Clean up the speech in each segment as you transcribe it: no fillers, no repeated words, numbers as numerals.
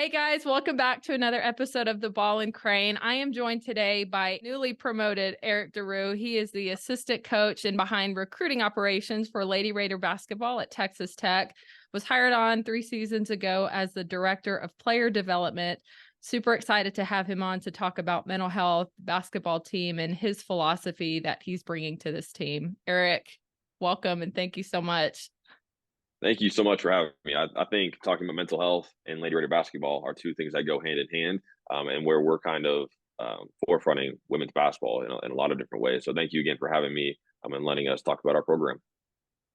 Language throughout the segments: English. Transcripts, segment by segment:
Hey guys, welcome back to another episode of The Ball and Crane. I am joined today by newly promoted Erik DeRoo. He is the assistant coach and behind recruiting operations for Lady Raider basketball at Texas Tech. Was hired on 3 seasons ago as the director of player development. Super excited to have him on to talk about mental health, basketball team, and his philosophy that he's bringing to this team. Erik, welcome and thank you so much. Thank you so much for having me. I think talking about mental health and Lady Raider basketball are two things that go hand in hand, and where we're kind of forefronting women's basketball in a lot of different ways. So thank you again for having me and letting us talk about our program.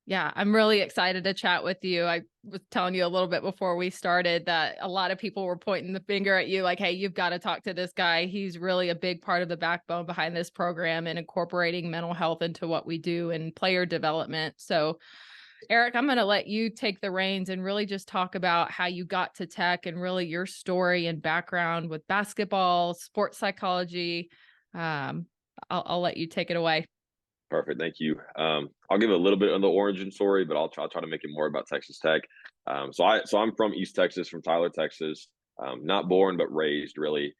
Yeah, I'm really excited to chat with you. I was telling you a little bit before we started that a lot of people were pointing the finger at you like, hey, you've got to talk to this guy. He's really a big part of the backbone behind this program and incorporating mental health into what we do and player development. So, Erik, I'm going to let you take the reins and really just talk about how you got to Tech and really your story and background with basketball, sports psychology. I'll let you take it away. Perfect. Thank you. I'll give a little bit of the origin story, but I'll try to make it more about Texas Tech. So I'm from East Texas, from Tyler, Texas. Not born but raised, really.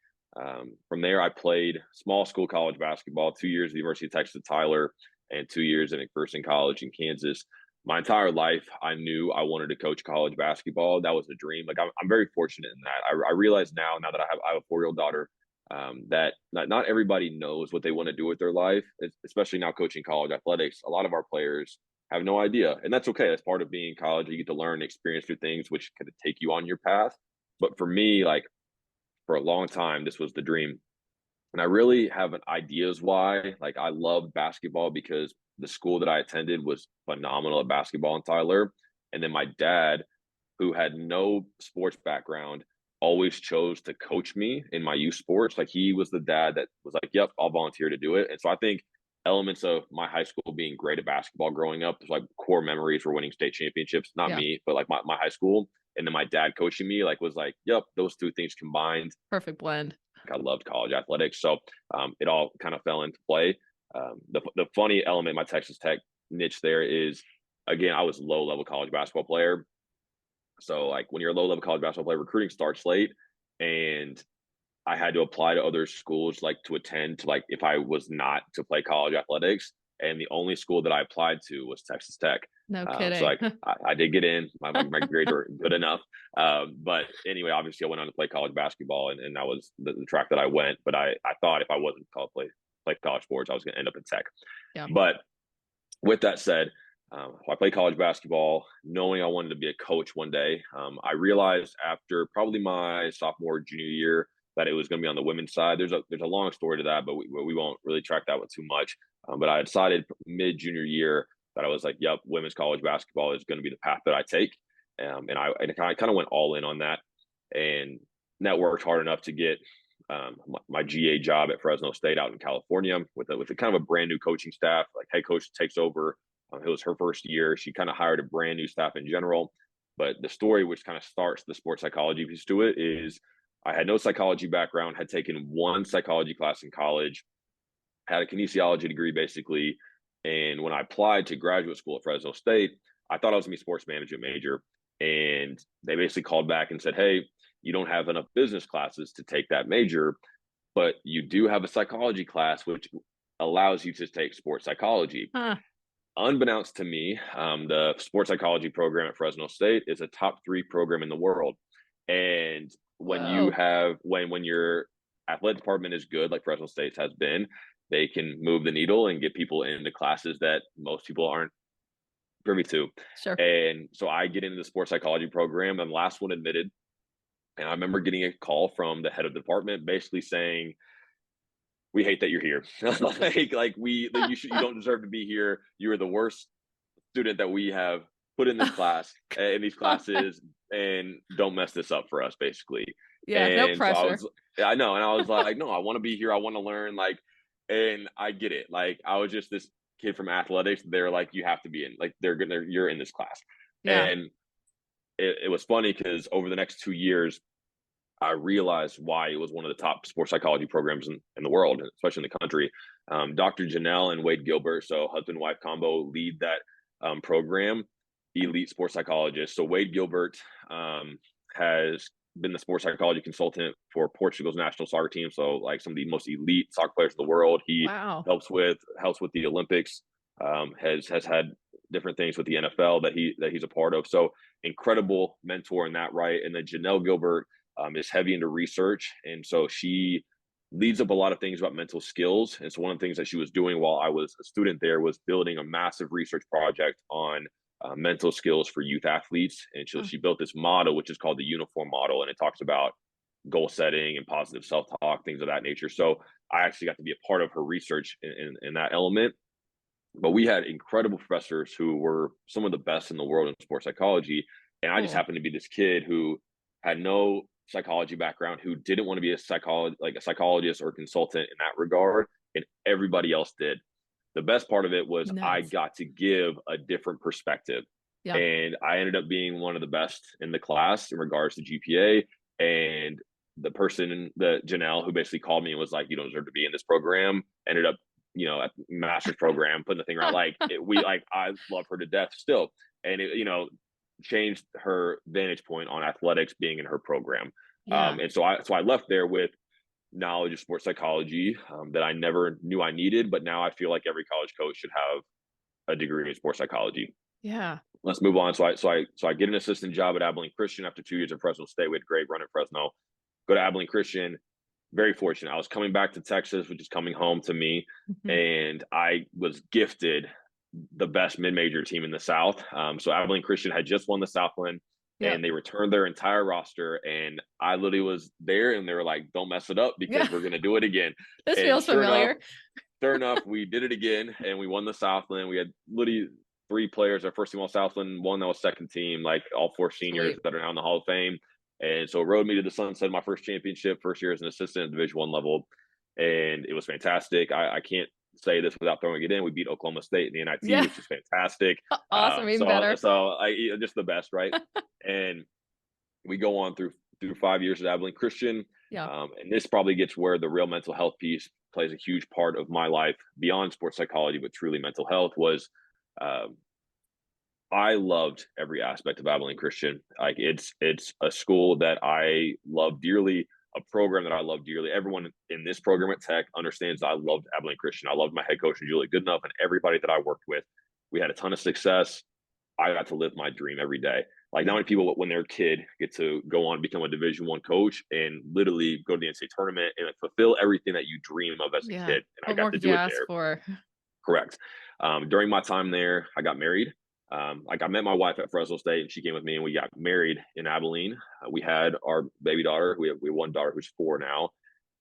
From there, I played small school college basketball, 2 years at the University of Texas at Tyler, and 2 years at McPherson College in Kansas. My entire life, I knew I wanted to coach college basketball. That was a dream. Like I'm very fortunate in that. I realize now that I have a 4-year-old daughter, that not everybody knows what they want to do with their life, especially now coaching college athletics. A lot of our players have no idea, and that's okay. That's part of being in college. You get to learn and experience new things, which could take you on your path. But for me, like for a long time, this was the dream. And I really have an ideas why. Like I loved basketball because the school that I attended was phenomenal at basketball in Tyler. And then my dad, who had no sports background, always chose to coach me in my youth sports. Like he was the dad that was like, yep, I'll volunteer to do it. And so I think elements of my high school being great at basketball growing up, like core memories for winning state championships, not Yeah, me, but like my high school. And then my dad coaching me, like was like, yep, those two things combined. perfect blend. I loved college athletics. So it all kind of fell into play. The funny element, my Texas Tech niche there is, again, I was a low level college basketball player. So like when you're a low level college basketball player, recruiting starts late, and I had to apply to other schools like to attend to like if I was not to play college athletics. And the only school that I applied to was Texas Tech. No So kidding. like I did get in. My grades were good enough. But anyway, obviously I went on to play college basketball, and that was the track that I went. But I thought if I wasn't called play college sports, I was going to end up in tech. Yeah. But with that said, I played college basketball, knowing I wanted to be a coach one day. I realized after probably my sophomore, junior year that it was going to be on the women's side. There's a long story to that, but we won't really track that one too much. But I decided mid junior year that I was like, yep, women's college basketball is going to be the path that I take. And I kind of went all in on that, and networked hard enough to get my GA job at Fresno State out in California with a kind of a brand new coaching staff. Like head coach takes over. It was her first year. She kind of hired a brand new staff in general. But the story, which kind of starts the sports psychology piece to it, is I had no psychology background, had taken one psychology class in college, had a kinesiology degree basically. And when I applied to graduate school at Fresno State, I thought I was going to be a sports management major. And they basically called back and said, hey, you don't have enough business classes to take that major, but you do have a psychology class, which allows you to take sports psychology. Huh. Unbeknownst to me, the sports psychology program at Fresno State is a top 3 program in the world. And when you Whoa. have when your athletic department is good, like Fresno State has been, they can move the needle and get people into classes that most people aren't privy to. Sure. And so I get into the sports psychology program. I'm the last one admitted. And I remember getting a call from the head of the department basically saying, we hate that you're here. You don't deserve to be here. You are the worst student that we have put in this class, in these classes, and don't mess this up for us, basically. Yeah, no And so pressure. I know, and I was like, no, I want to be here. I want to learn. Like, and I get it. Like, I was just this kid from athletics. They're like, you have to be in. Like, you're in this class, Yeah. and it was funny because over the next 2 years, I realized why it was one of the top sports psychology programs in the world, especially in the country. Dr. Janelle and Wade Gilbert, so husband wife combo, lead that program, elite sports psychologist. So Wade Gilbert has been the sports psychology consultant for Portugal's national soccer team. So like some of the most elite soccer players in the world. He Wow. helps with the Olympics. Has had different things with the NFL that he's a part of. So incredible mentor in that, right? And then Janelle Gilbert is heavy into research, and so she leads up a lot of things about mental skills. And so one of the things that she was doing while I was a student there was building a massive research project on mental skills for youth athletes. And so Oh, she built this model, which is called the uniform model, and it talks about goal setting and positive self-talk, things of that nature. So I actually got to be a part of her research in that element. But we had incredible professors who were some of the best in the world in sports psychology. And I just cool. happened to be this kid who had no psychology background, who didn't want to be a psychologist or consultant in that regard, and everybody else did. The best part of it was I Nice. got to give a different perspective. Yeah. And I ended up being one of the best in the class in regards to GPA. And the person, the Janelle, who basically called me and was like, "You don't deserve to be in this program," ended up, at master's program, putting the thing around. I love her to death still. And changed her vantage point on athletics being in her program. Yeah. And so I left there with knowledge of sports psychology that I never knew I needed, but now I feel like every college coach should have a degree in sports psychology. Yeah. Let's move on. So I get an assistant job at Abilene Christian after 2 years at Fresno State. We had a great run at Fresno. Go to Abilene Christian. Very fortunate. I was coming back to Texas, which is coming home to me, Mhm. and I was gifted the best mid-major team in the South. So Abilene Christian had just won the Southland, and Yep. they returned their entire roster. And I literally was there, and they were like, "Don't mess it up Yeah. because we're going to do it again." This And feels familiar. sure enough, we did it again, and we won the Southland. We had literally three players. Our first team all Southland, one that was second team, like all four seniors Sweet. that are now in the Hall of Fame. And so it rode me to the sunset, my first championship, first year as an assistant at Division One level, and it was fantastic. I can't say this without throwing it in. We beat Oklahoma State in the NIT, Yeah. which is fantastic. Awesome. Even So better. so I just the best, right? And we go on through 5 years at Abilene Christian. Yeah. And this probably gets where the real mental health piece plays a huge part of my life beyond sports psychology, but truly mental health was. Um, I loved every aspect of Abilene Christian. Like it's a school that I love dearly, a program that I love dearly. Everyone in this program at Tech understands I loved Abilene Christian. I loved my head coach, Julie Goodenough, and everybody that I worked with. We had a ton of success. I got to live my dream every day. Like not Yeah. many people when they're a kid get to go on and become a Division One coach and literally go to the NCAA tournament and fulfill everything that you dream of as a Yeah. kid. And I What got more to could you do it ask there. for? Correct. During my time there, I got married. I met my wife at Fresno State, and she came with me, and we got married in Abilene. We had our baby daughter. We have one daughter who's 4 now,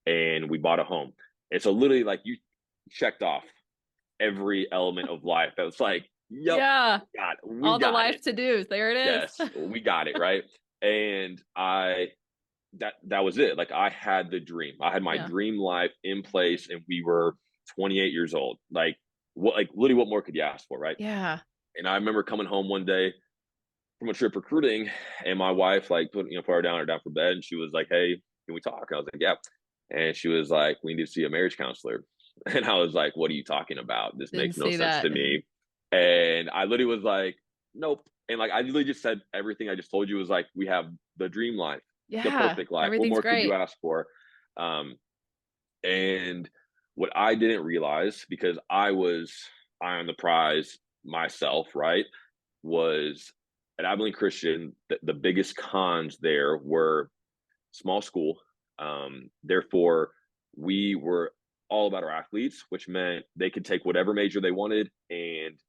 and we bought a home. And so, literally, like you checked off every element of life. That was like, "Yep, Yeah. we All the got life it. to dos. There it Yes, is. we got it right." And that was it. Like I had the dream. I had my Yeah. dream life in place, and we were 28 years old. Like literally, what more could you ask for, right? Yeah. And I remember coming home one day from a trip recruiting, and my wife like put her down for bed, and she was like, "Hey, can we talk?" And I was like, "Yeah." And she was like, "We need to see a marriage counselor." And I was like, "What are you talking about? This Didn't makes no see sense that. to me." And I literally was like, "Nope." And like I literally just said everything I just told you was like, we have the dream life, the Yeah. perfect life. What Everything's more could you great. ask for? Um, and what I didn't realize, because I was eye on the prize myself, right, was at Abilene Christian, the biggest cons there were small school. Therefore, we were all about our athletes, which meant they could take whatever major they wanted.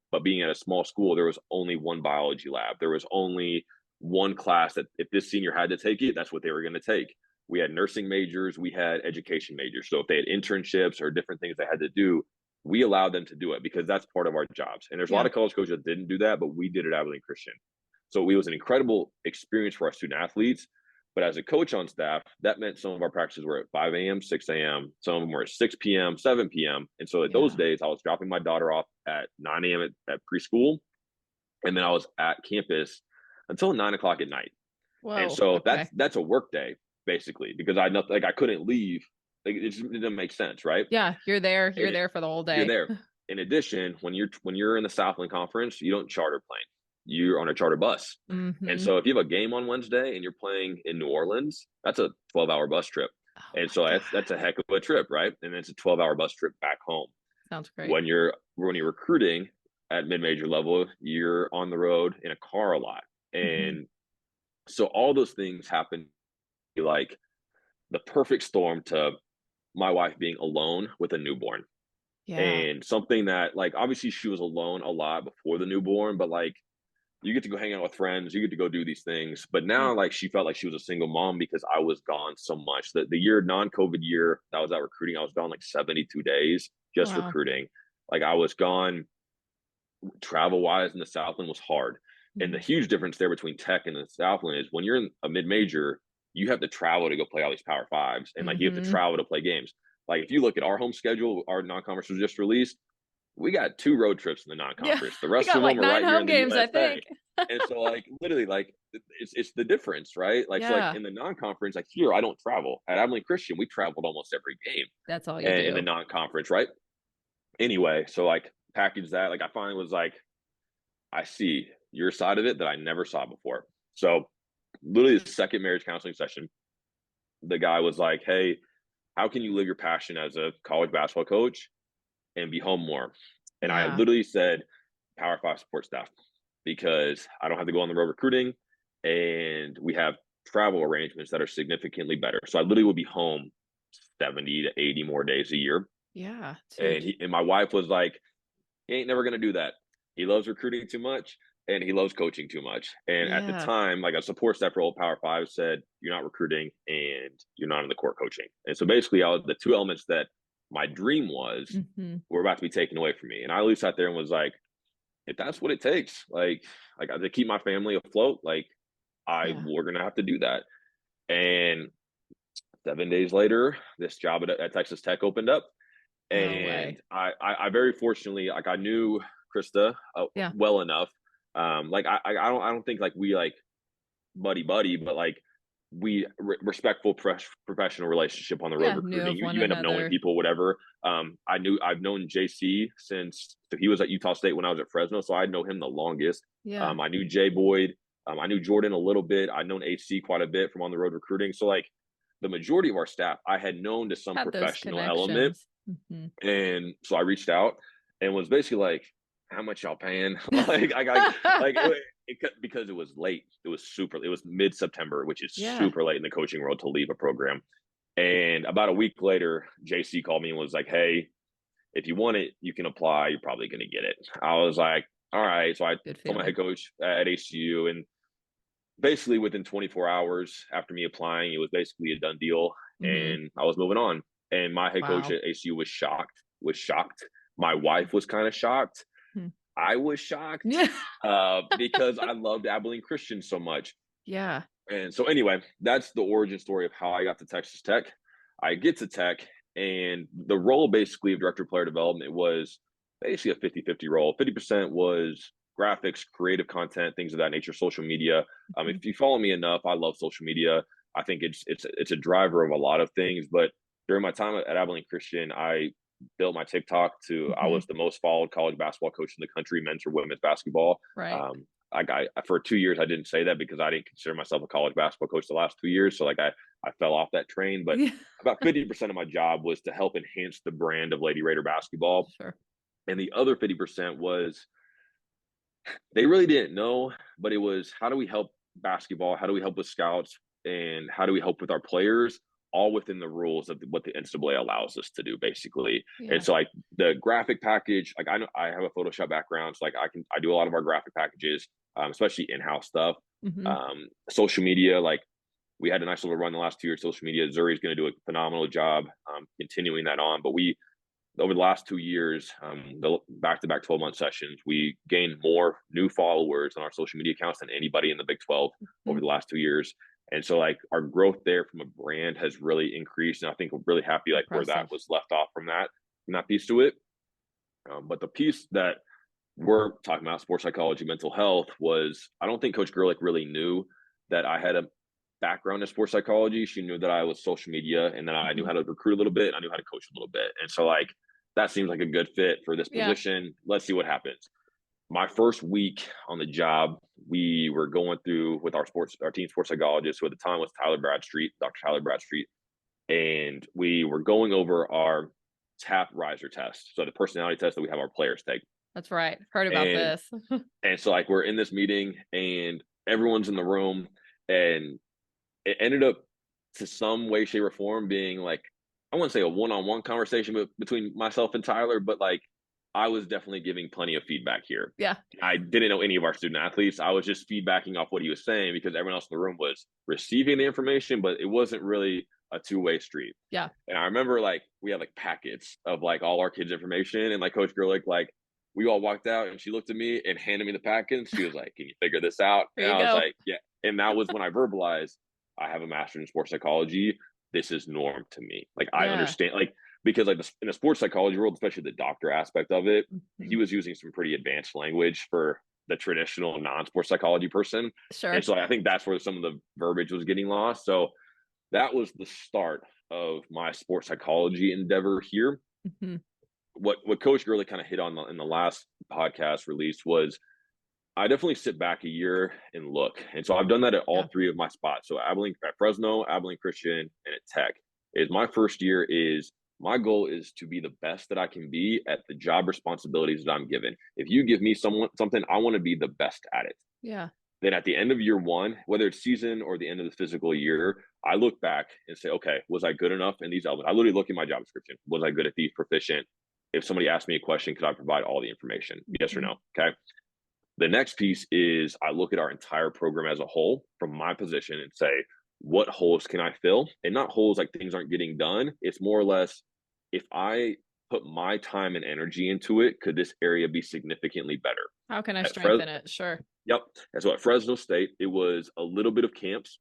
But being at a small school, there was only one biology lab. There was only one class that if this senior had to take it, that's what they were going to take. We had nursing majors, we had education majors. So if they had internships or different things they had to do, we allowed them to do it because that's part of our jobs. And there's a lot Yeah. of college coaches that didn't do that, but we did it at Abilene Christian. So it was an incredible experience for our student athletes. But as a coach on staff, that meant some of our practices were at 5 a.m., 6 a.m. Some of them were at 6 p.m., 7 p.m. And so at those Yeah. days, I was dropping my daughter off at 9 a.m. at preschool. And then I was at campus until 9 o'clock at night. And Whoa. so Okay. that's a work day, basically, because I couldn't leave. Like it just didn't make sense, right? Yeah. You're there. You're And there for the whole you're day. there. In addition, when you're in the Southland Conference, you don't charter plane. you're on a charter bus. And Mm-hmm. so if you have a game on Wednesday and you're playing in New Orleans, that's a 12-hour bus trip. Oh And my so God. that's a heck of a trip, right? And it's a 12-hour bus trip back home. Sounds great. When you're recruiting at mid-major level, you're on the road in a car a lot. Mm-hmm. And so all those things happen, like the perfect storm to my wife being alone with a newborn. Yeah. And something that, like, obviously she was alone a lot before the newborn, but like you get to go hang out with friends, you get to go do these things. But Yeah. now, like, she felt like she was a single mom because I was gone so much. The year, non-COVID year that I was out recruiting, I was gone like 72 days Oh, just wow. recruiting. Like, I was gone travel wise, in the Southland was hard. And the Mhm. huge difference there between Tech and the Southland is when you're in a mid major, you have to travel to go play all these Power Fives, and like you have to Mhm. travel to play games. Like, if you look at our home schedule, our non-conference was just released. We got 2 road trips in the Yeah. non-conference. The We rest got of like them are 9 right here in home the games, I USA. think. And so, like, literally, like, it's the difference, right? Like, so, like, Yeah. in the non-conference, like, here I don't travel. At Abilene Christian, we traveled almost every game, That's all you and in the do. non-conference, right? Anyway, so like package that, like, I finally was like, I see your side of it that I never saw before. So, literally, the second marriage counseling session, the guy was like, "Hey, how can you live your passion as a college basketball coach and be home more?" And I Yeah. literally said, "Power Five support staff," because I don't have to go on the road recruiting, and we have travel arrangements that are significantly better. So I literally would be home 70 to 80 more days a year. Yeah. It's And huge. my wife was like, he ain't never gonna do that. He loves recruiting too much and he loves coaching too much. And at the Yeah. time, like, a support staff role at Power Five said, you're not recruiting and you're not in the court coaching. And so basically, the 2 elements that my dream was Mhm. were about to be taken away from me. And I really sat there and was like, if that's what it takes, like to keep my family afloat, like, Yeah. we're gonna have to do that. And 7 days later, this job at Texas Tech opened up, No and way. I very fortunately, like, I knew Krista Yeah. well enough. Like, I don't think like we like buddy buddy, but like we respectful professional relationship on the road Yeah. Knew recruiting. of You one you end up knowing another. people, whatever. I've known JC since, so he was at Utah State when I was at Fresno, so I know him the longest. Yeah. I knew Jay Boyd. I knew Jordan a little bit. I'd known HC quite a bit from on the road recruiting. So, like, the majority of our staff I had known to some Had those professional element. connections. Mhm. And so I reached out and was basically like, "How much y'all paying?" Like, because it was late. It was super. It was mid-September, which is Yeah. super late in the coaching world to leave a program. And about a week later, JC called me and was like, "Hey, if you want it, you can apply. You're probably going to get it." I was like, "All right." So I Good told my feeling. head coach at HCU, and basically within 24 hours after me applying, it was basically a done deal, Mhm. and I was moving on. And my head coach Wow. at ACU was shocked. Was shocked. My wife was kind of shocked. Hmm. I was shocked Yeah. because I loved Abilene Christian so much. Yeah. And so, anyway, that's the origin story of how I got to Texas Tech. I get to Tech, and the role basically of director of player development was basically a 50-50 role. 50% was graphics, creative content, things of that nature, social media. Mhm. If you follow me enough, I love social media. I think it's a driver of a lot of things. But during my time at Abilene Christian, I built my TikTok to, I Mhm. was the most followed college basketball coach in the country, men's or women's basketball. Right. I for 2 years I didn't say that because I didn't consider myself a college basketball coach the last 2 years. So, like, I fell off that train. But Yeah. about 50% of my job was to help enhance the brand of Lady Raider basketball. Sure. And the other 50% was, they really didn't know, but it was, how do we help basketball? How do we help with scouts? And how do we help with our players? All within the rules of what the NCAA allows us to do, basically. And Yeah. so, like, the graphic package, like, I know I have a Photoshop background, so like I do a lot of our graphic packages, especially in-house stuff. Mhm. Social media, like, we had a nice little run the last 2 years. Social media, Zuri's going to do a phenomenal job continuing that on. But we, over the last 2 years, the back-to-back 12-month sessions, we gained more new followers on our social media accounts than anybody in the Big 12 over Mhm. the last 2 years. And so, like, our growth there from a brand has really increased. And I think we're really happy, like, where that Impressive. was left off from that piece to it. But the piece that we're talking about, sports psychology, mental health, was, I don't think Coach Gerlich really knew that I had a background in sports psychology. She knew that I was social media, and then I knew Mhm. how to recruit a little bit, and I knew how to coach a little bit. And so, like, that seems like a good fit for this Yeah. position. Let's see what happens. my first week on the job, we were going through with our team sports psychologist, who at the time was Dr. Tyler Bradstreet, and we were going over our TAP riser test. So the personality test that we have our players take. That's right. Heard about And this. and so like we're in this meeting and everyone's in the room, and it ended up to some way, shape, or form being like, I wouldn't say a one-on-one conversation between myself and Tyler, but like I was definitely giving plenty of feedback here. Yeah. I didn't know any of our student athletes. I was just feedbacking off what he was saying because everyone else in the room was receiving the information, but it wasn't really a two-way street. Yeah. And I remember like we had like packets of like all our kids' information, and like Coach Gerlich, like we all walked out and she looked at me and handed me the packet. And she was like, "Can you figure this out?" There And you I was go. like, "Yeah." And that was when I verbalized, I have a master's in sports psychology. This is norm to me. Like I Yeah. understand, like because like in the sports psychology world, especially the doctor aspect of it, he Mhm. was using some pretty advanced language for the traditional non-sports psychology person. And Sure. so I think that's where some of the verbiage was getting lost. So that was the start of my sports psychology endeavor here. Mhm. What Coach Gurley kind of hit on in the last podcast release was I definitely sit back a year and look. And so I've done that at Yeah. all three of my spots. So Abilene at Fresno, Abilene Christian, and at Tech. Is my first year is my goal is to be the best that I can be at the job responsibilities that I'm given. If you give me something, I want to be the best at it. Yeah. Then at the end of year one, whether it's season or the end of the physical year, I look back and say, okay, was I good enough in these elements? I literally look at my job description. Was I good at these, proficient? If somebody asked me a question, could I provide all the information? Yes or Mhm. no? Okay. The next piece is I look at our entire program as a whole from my position and say, what holes can I fill? And not holes like things aren't getting done. It's more or less, if I put my time and energy into it, could this area be significantly better? How can I At Fres strengthen it? Sure. Yep. And so at Fresno State, it was a little bit of camps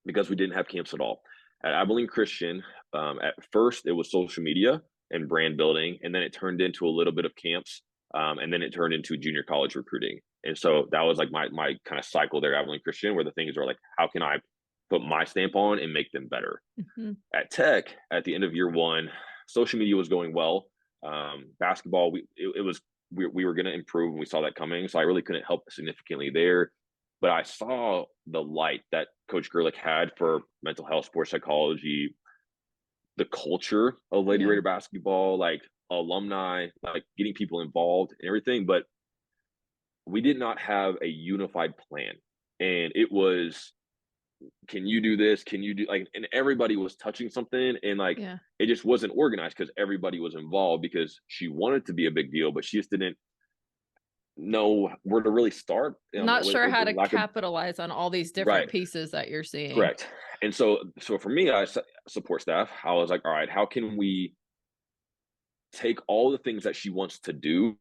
because we didn't have camps at all. At Abilene Christian, at first it was social media and brand building, and then it turned into a little bit of camps, and then it turned into junior college recruiting. And so that was like my kind of cycle there at Abilene Christian, where the things are like, how can I put my stamp on and make them better? Mhm. At Tech, at the end of year one, social media was going well. Basketball, it was we were going to improve, and we saw that coming. So I really couldn't help significantly there. But I saw the light that Coach Gerlich had for mental health, sports psychology, the culture of Lady Yeah. Raider basketball, like alumni, like getting people involved and everything. But we did not have a unified plan. And it was, can you do this? Can you do like, and everybody was touching something, and like Yeah. it just wasn't organized because everybody was involved because she wanted to be a big deal, but she just didn't know where to really start Not sure with how the to lack of capitalize on all these different right. pieces that you're seeing. Correct. And so for me, support staff. I was like, all right, how can we take all the things that she wants to do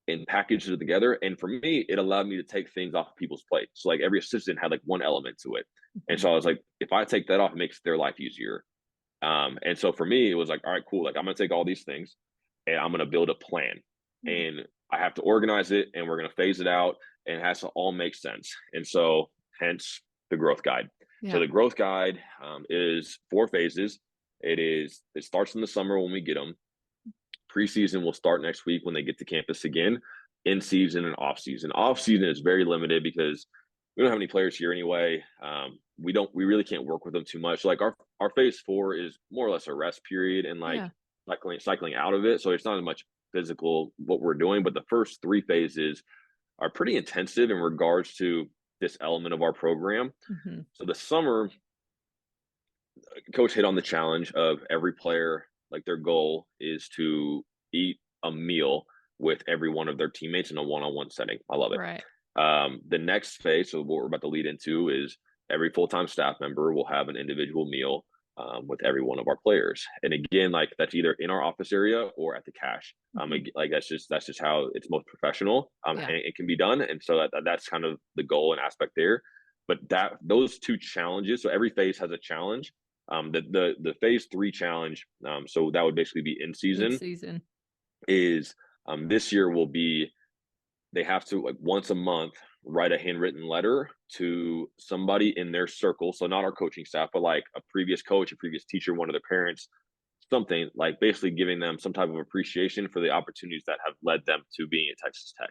and package it together? And for me, it allowed me to take things off of people's plate. So like every assistant had like one element to it. And Mhm. so I was like, if I take that off, it makes their life easier. And so for me, it was like, all right, cool. Like I'm gonna take all these things and I'm gonna build a plan. Yeah. And I have to organize it and we're gonna phase it out, and it has to all make sense. And so hence the growth guide. So Yeah. the growth guide is 4 phases. It starts in the summer when we get them. Preseason will start next week when they get to campus again. In season and off season. Off season is very limited because we don't have any players here anyway. We really can't work with them too much. Like our phase 4 is more or less a rest period and like Yeah. cycling out of it. So it's not as much physical what we're doing, but the first 3 phases are pretty intensive in regards to this element of our program. Mhm. So the summer, coach hit on the challenge of every player, like their goal is to eat a meal with every one of their teammates in a one-on-one setting. I love it. Right. The next phase, so what we're about to lead into, is every full-time staff member will have an individual meal with every one of our players. And again, like that's either in our office area or at the cash. Mhm. Like that's just how it's most professional. Yeah. And it can be done. And so that's kind of the goal and aspect there. But those two challenges, so every phase has a challenge. The phase 3 challenge, so that would basically be in In season, season. is this year will be they have to like once a month write a handwritten letter to somebody in their circle. So not our coaching staff, but like a previous coach, a previous teacher, one of their parents, something like basically giving them some type of appreciation for the opportunities that have led them to being at Texas Tech.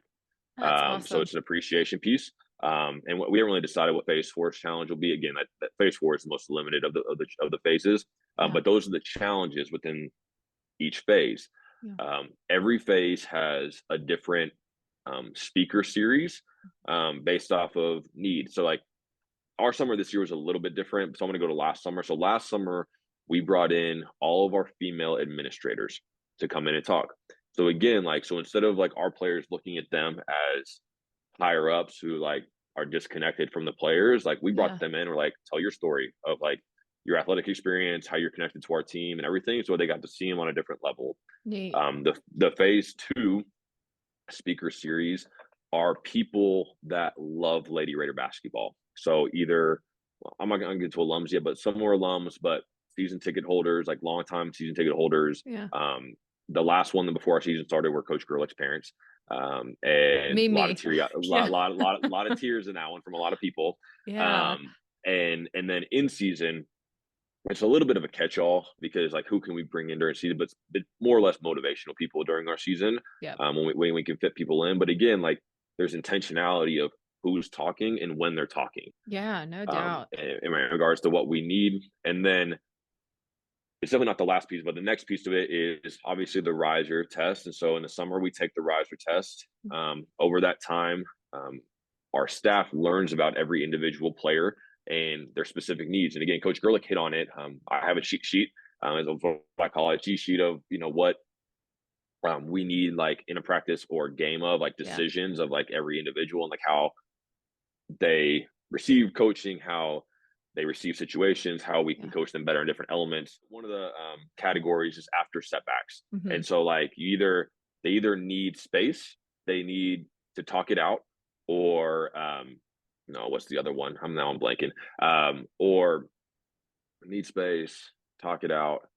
That's So awesome. it's an appreciation piece. And we haven't really decided what phase 4's challenge will be. Again, that phase 4 is the most limited of the phases. Yeah. But those are the challenges within each phase. Yeah. Every phase has a different speaker series based off of need. So like our summer this year was a little bit different. So I'm going to go to last summer. So last summer we brought in all of our female administrators to come in and talk. So again, like, so instead of like our players looking at them as higher ups who like are disconnected from the players, like we brought Yeah. them in, we're like, tell your story of like your athletic experience, how you're connected to our team and everything. So they got to see them on a different level. Neat. The phase 2 speaker series are people that love Lady Raider basketball. So either, well, I'm not going to get to alums yet, but some more alums, but season ticket holders, like longtime season ticket holders. Yeah. The last one before our season started were Coach Gerlich's parents, and a lot of Me. tear, a Yeah. lot of tears in that one from a lot of people. Yeah. Um, and then in season, it's a little bit of a catch-all because like who can we bring in during season, but it's more or less motivational people during our season Yep. when we can fit people in. But again, like there's intentionality of who's talking and when they're talking Yeah, no doubt. in regards to what we need. And then it's definitely not the last piece, but the next piece of it is obviously the riser test. And so in the summer, we take the riser test. Over that time, our staff learns about every individual player and their specific needs. And again, Coach Gerlich hit on it. I have a cheat sheet, as I call it, a cheat sheet of what we need like in a practice or game of like Yeah. decisions of like every individual and like how they receive coaching, how they receive situations, how we can Yeah. coach them better in different elements. One of the categories is after setbacks. Hmm. And so like they either need space, they need to talk it out, or no, what's the other one? I'm blanking. Or need space, talk it out,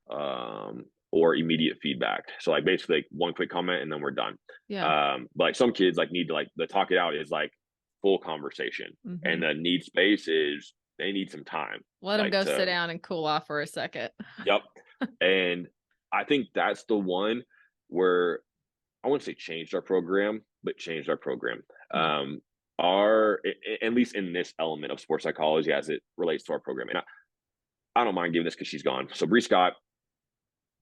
or immediate feedback. So like basically like one quick comment and then we're done. Yeah. But like some kids like need to like the talk it out is like full conversation, Hmm. and the need space is they need some time, Let them like go sit to down and cool off for a second. yep. And I think that's the one where I wouldn't say changed our program, but changed our program. Yeah. Our at least in this element of sports psychology as it relates to our program. And I don't mind giving this because she's gone. So Bree Scott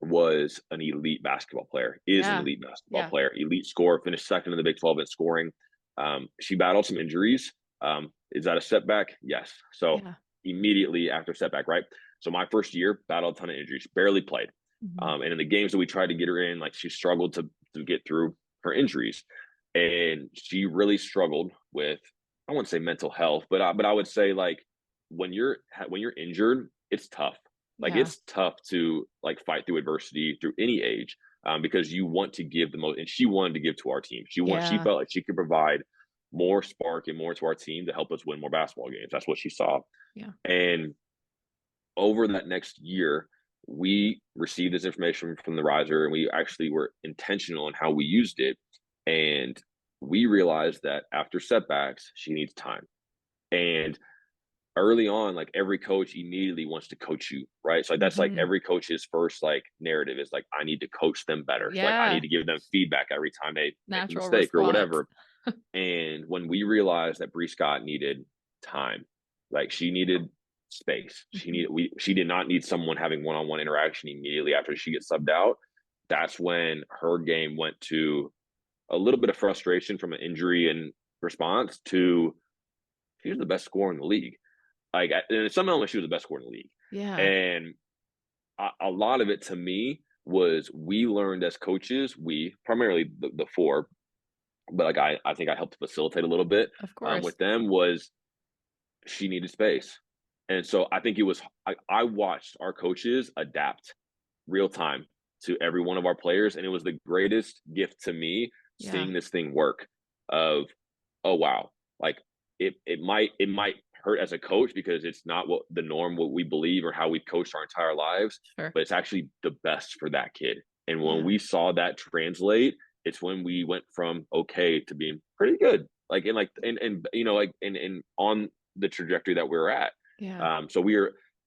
was an elite basketball player, is an Yeah. elite basketball Yeah. player, elite scorer, finished second in the Big 12 in scoring. She battled some injuries. Is that a setback? Yes. So Yeah. immediately after setback, right? So my first year, battled a ton of injuries, barely played. Hmm. And in the games that we tried to get her in, like she struggled to get through her injuries. And she really struggled with, I wouldn't say mental health, but I would say like when you're injured, it's tough. Like Yeah. it's tough to like fight through adversity through any age, because you want to give the most, and she wanted to give to our team. She Yeah. felt like she could provide more spark and more to our team to help us win more basketball games. That's what she saw. Yeah. And over that next year, we received this information from the riser, and we actually were intentional in how we used it. And we realized that after setbacks, she needs time. And early on, like every coach immediately wants to coach you, right? So like, that's like Hmm. every coach's first like narrative is like, I need to coach them better. So like I need Yeah. to give them feedback every time they make a Natural mistake or response. whatever. And when we realized that Bree Scott needed time, like she needed space, Mhm. she did not need someone having one-on-one interaction immediately after she gets subbed out. That's when her game went to a little bit of frustration from an injury and response to she was the best scorer in the league. Like in some elements, she was the best scorer in the league, Yeah. and a lot of it to me was we learned as coaches, we primarily the four, but like I think I helped facilitate a little bit Of course. with them was she needed space, and so I think it was I watched our coaches adapt real time to every one of our players, and it was the greatest gift to me Yeah. seeing this thing work. Of oh wow, like it might hurt as a coach because it's not what the norm, what we believe or how we've coached our entire lives, Sure. but it's actually the best for that kid. And when Yeah. we saw that translate, it's when we went from okay to being pretty good, like in like and you know like and on the trajectory that we're at. Yeah. So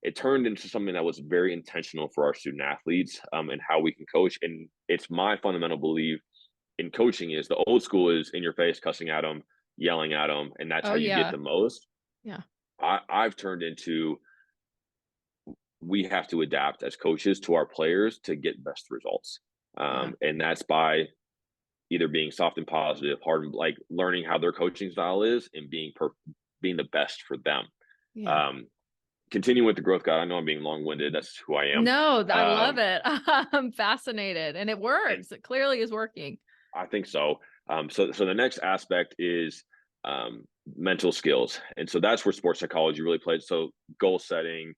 it turned into something that was very intentional for our student athletes, and how we can coach. And it's my fundamental belief in coaching is the old school is in your face, cussing at them, yelling at them, and that's Oh how you get yeah. the most. Yeah. I've turned into we have to adapt as coaches to our players to get best results. Yeah. And that's by either being soft and positive, hard and like learning how their coaching style is and being the best for them. Yeah. Um, Continuing with the growth guide. I know I'm being long winded. That's who I am. No, I love Um, it. I'm fascinated, and it and works. It clearly is working. I think so. So the next aspect is mental skills, and so that's where sports psychology really plays. So goal setting,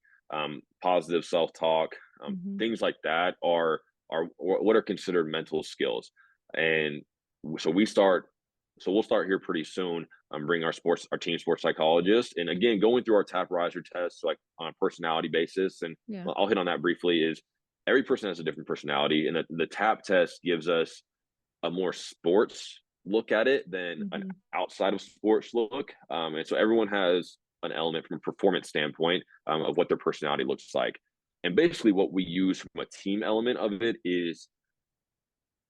positive self talk, Mhm. things like that are what are considered mental skills. And so we start. So we'll start here pretty soon. Bring our team sports psychologist, and again going through our TAP riser tests like on a personality basis. And Yeah. I'll hit on that briefly. Is every person has a different personality, and the TAP test gives us a more sports look at it than an Mhm. outside of sports look. And so everyone has an element from a performance standpoint of what their personality looks like. And basically, what we use from a team element of it is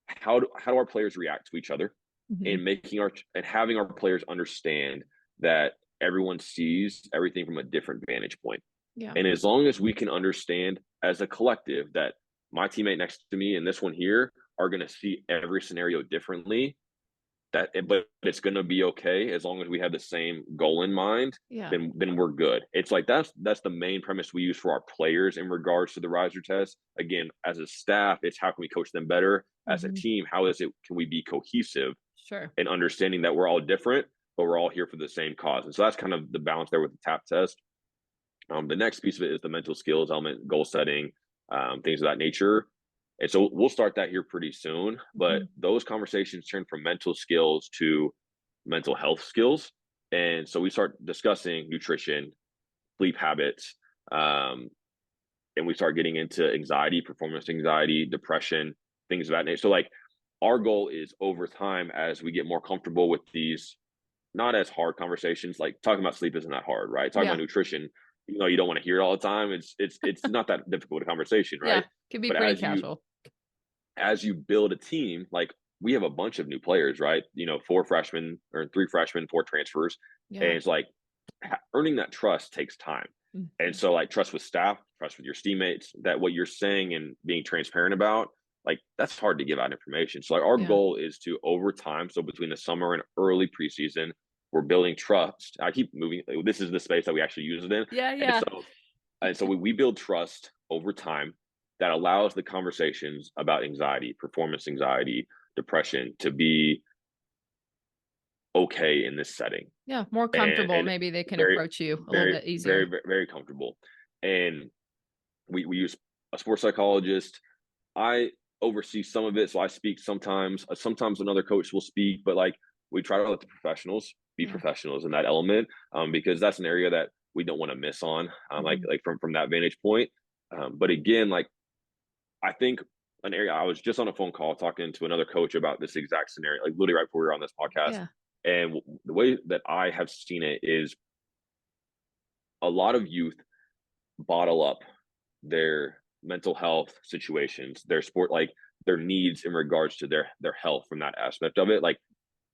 how do our players react to each other, Mhm. and having our players understand that everyone sees everything from a different vantage point. Yeah. And as long as we can understand as a collective that my teammate next to me and this one here are going to see every scenario differently, but it's going to be okay as long as we have the same goal in mind, Yeah. then we're good. It's like that's the main premise we use for our players in regards to the riser test. Again, as a staff, it's how can we coach them better. As a Mhm. team, how is it can we be cohesive Sure. and understanding that we're all different, but we're all here for the same cause. And so that's kind of the balance there with the TAP test. The next piece of it is the mental skills element, goal setting, things of that nature. And so we'll start that here pretty soon. But Mhm. those conversations turn from mental skills to mental health skills. And so we start discussing nutrition, sleep habits, um, and we start getting into anxiety, performance anxiety, depression, things of that nature. So, like, our goal is over time as we get more comfortable with these not as hard conversations. Like talking about sleep isn't that hard, right? Talking about Yeah. nutrition, you don't want to hear it all the time. It's not that difficult a conversation, Yeah. right? Can be But pretty casual. as you build a team, like we have a bunch of new players, right? Four freshmen or three freshmen, four transfers, and Yeah. it's like earning that trust takes time. And Mhm. so, like, trust with staff, trust with your teammates, that what you're saying and being transparent about, like, that's hard to give out information. So, like, our Yeah. goal is to over time, so between the summer and early preseason, we're building trust. I keep moving. This is the space that we actually use it in, Yeah, and yeah. so we build trust over time that allows the conversations about anxiety, performance anxiety, depression to be okay in this setting, Yeah, more and comfortable. Maybe they can very, approach you a little very, bit easier. very, very, very comfortable. And we use a sports psychologist. I oversee some of it, so I speak sometimes. Sometimes another coach will speak, but like we try to let the professionals be Yeah. professionals in that element, because that's an area that we don't want to miss on, Mhm. like from that vantage point. But again, like I think an area I was just on a phone call talking to another coach about this exact scenario, like literally right before we were on this podcast. Yeah. And the way that I have seen it is a lot of youth bottle up their mental health situations, their sport, like their needs in regards to their health from that aspect of it. Like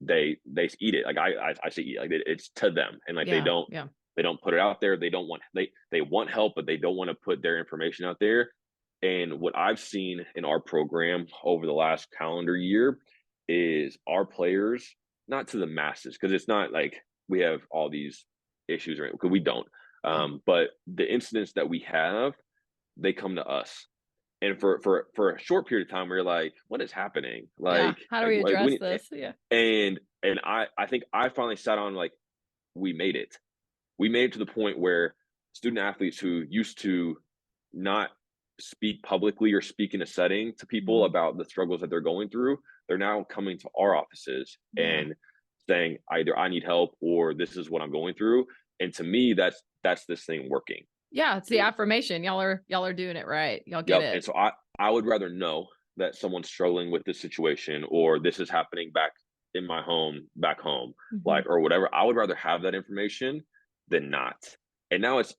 they eat it. Like I say eat, like it's to them, and like Yeah. Yeah. they don't put it out there. They don't want they want help, but they don't want to put their information out there. And what I've seen in our program over the last calendar year is our players, not to the masses, because it's not like we have all these issues, or because we don't. Yeah. But the incidents that we have, they come to us. And for a short period of time, we are like, what is happening? Yeah. How do we Like address we this? Yeah. and I think I finally sat on like we made it. We made it to the point where student athletes who used to not speak publicly or speak in a setting to people Mhm. about the struggles that they're going through, they're now coming to our offices Yeah. and saying either I need help or this is what I'm going through. And to me, that's this thing working. Yeah, it's the affirmation. Y'all are doing it right. Y'all get Yep. it. And so I would rather know that someone's struggling with this situation or this is happening back in my home, back home, Mhm. like or whatever. I would rather have that information than not. And now it's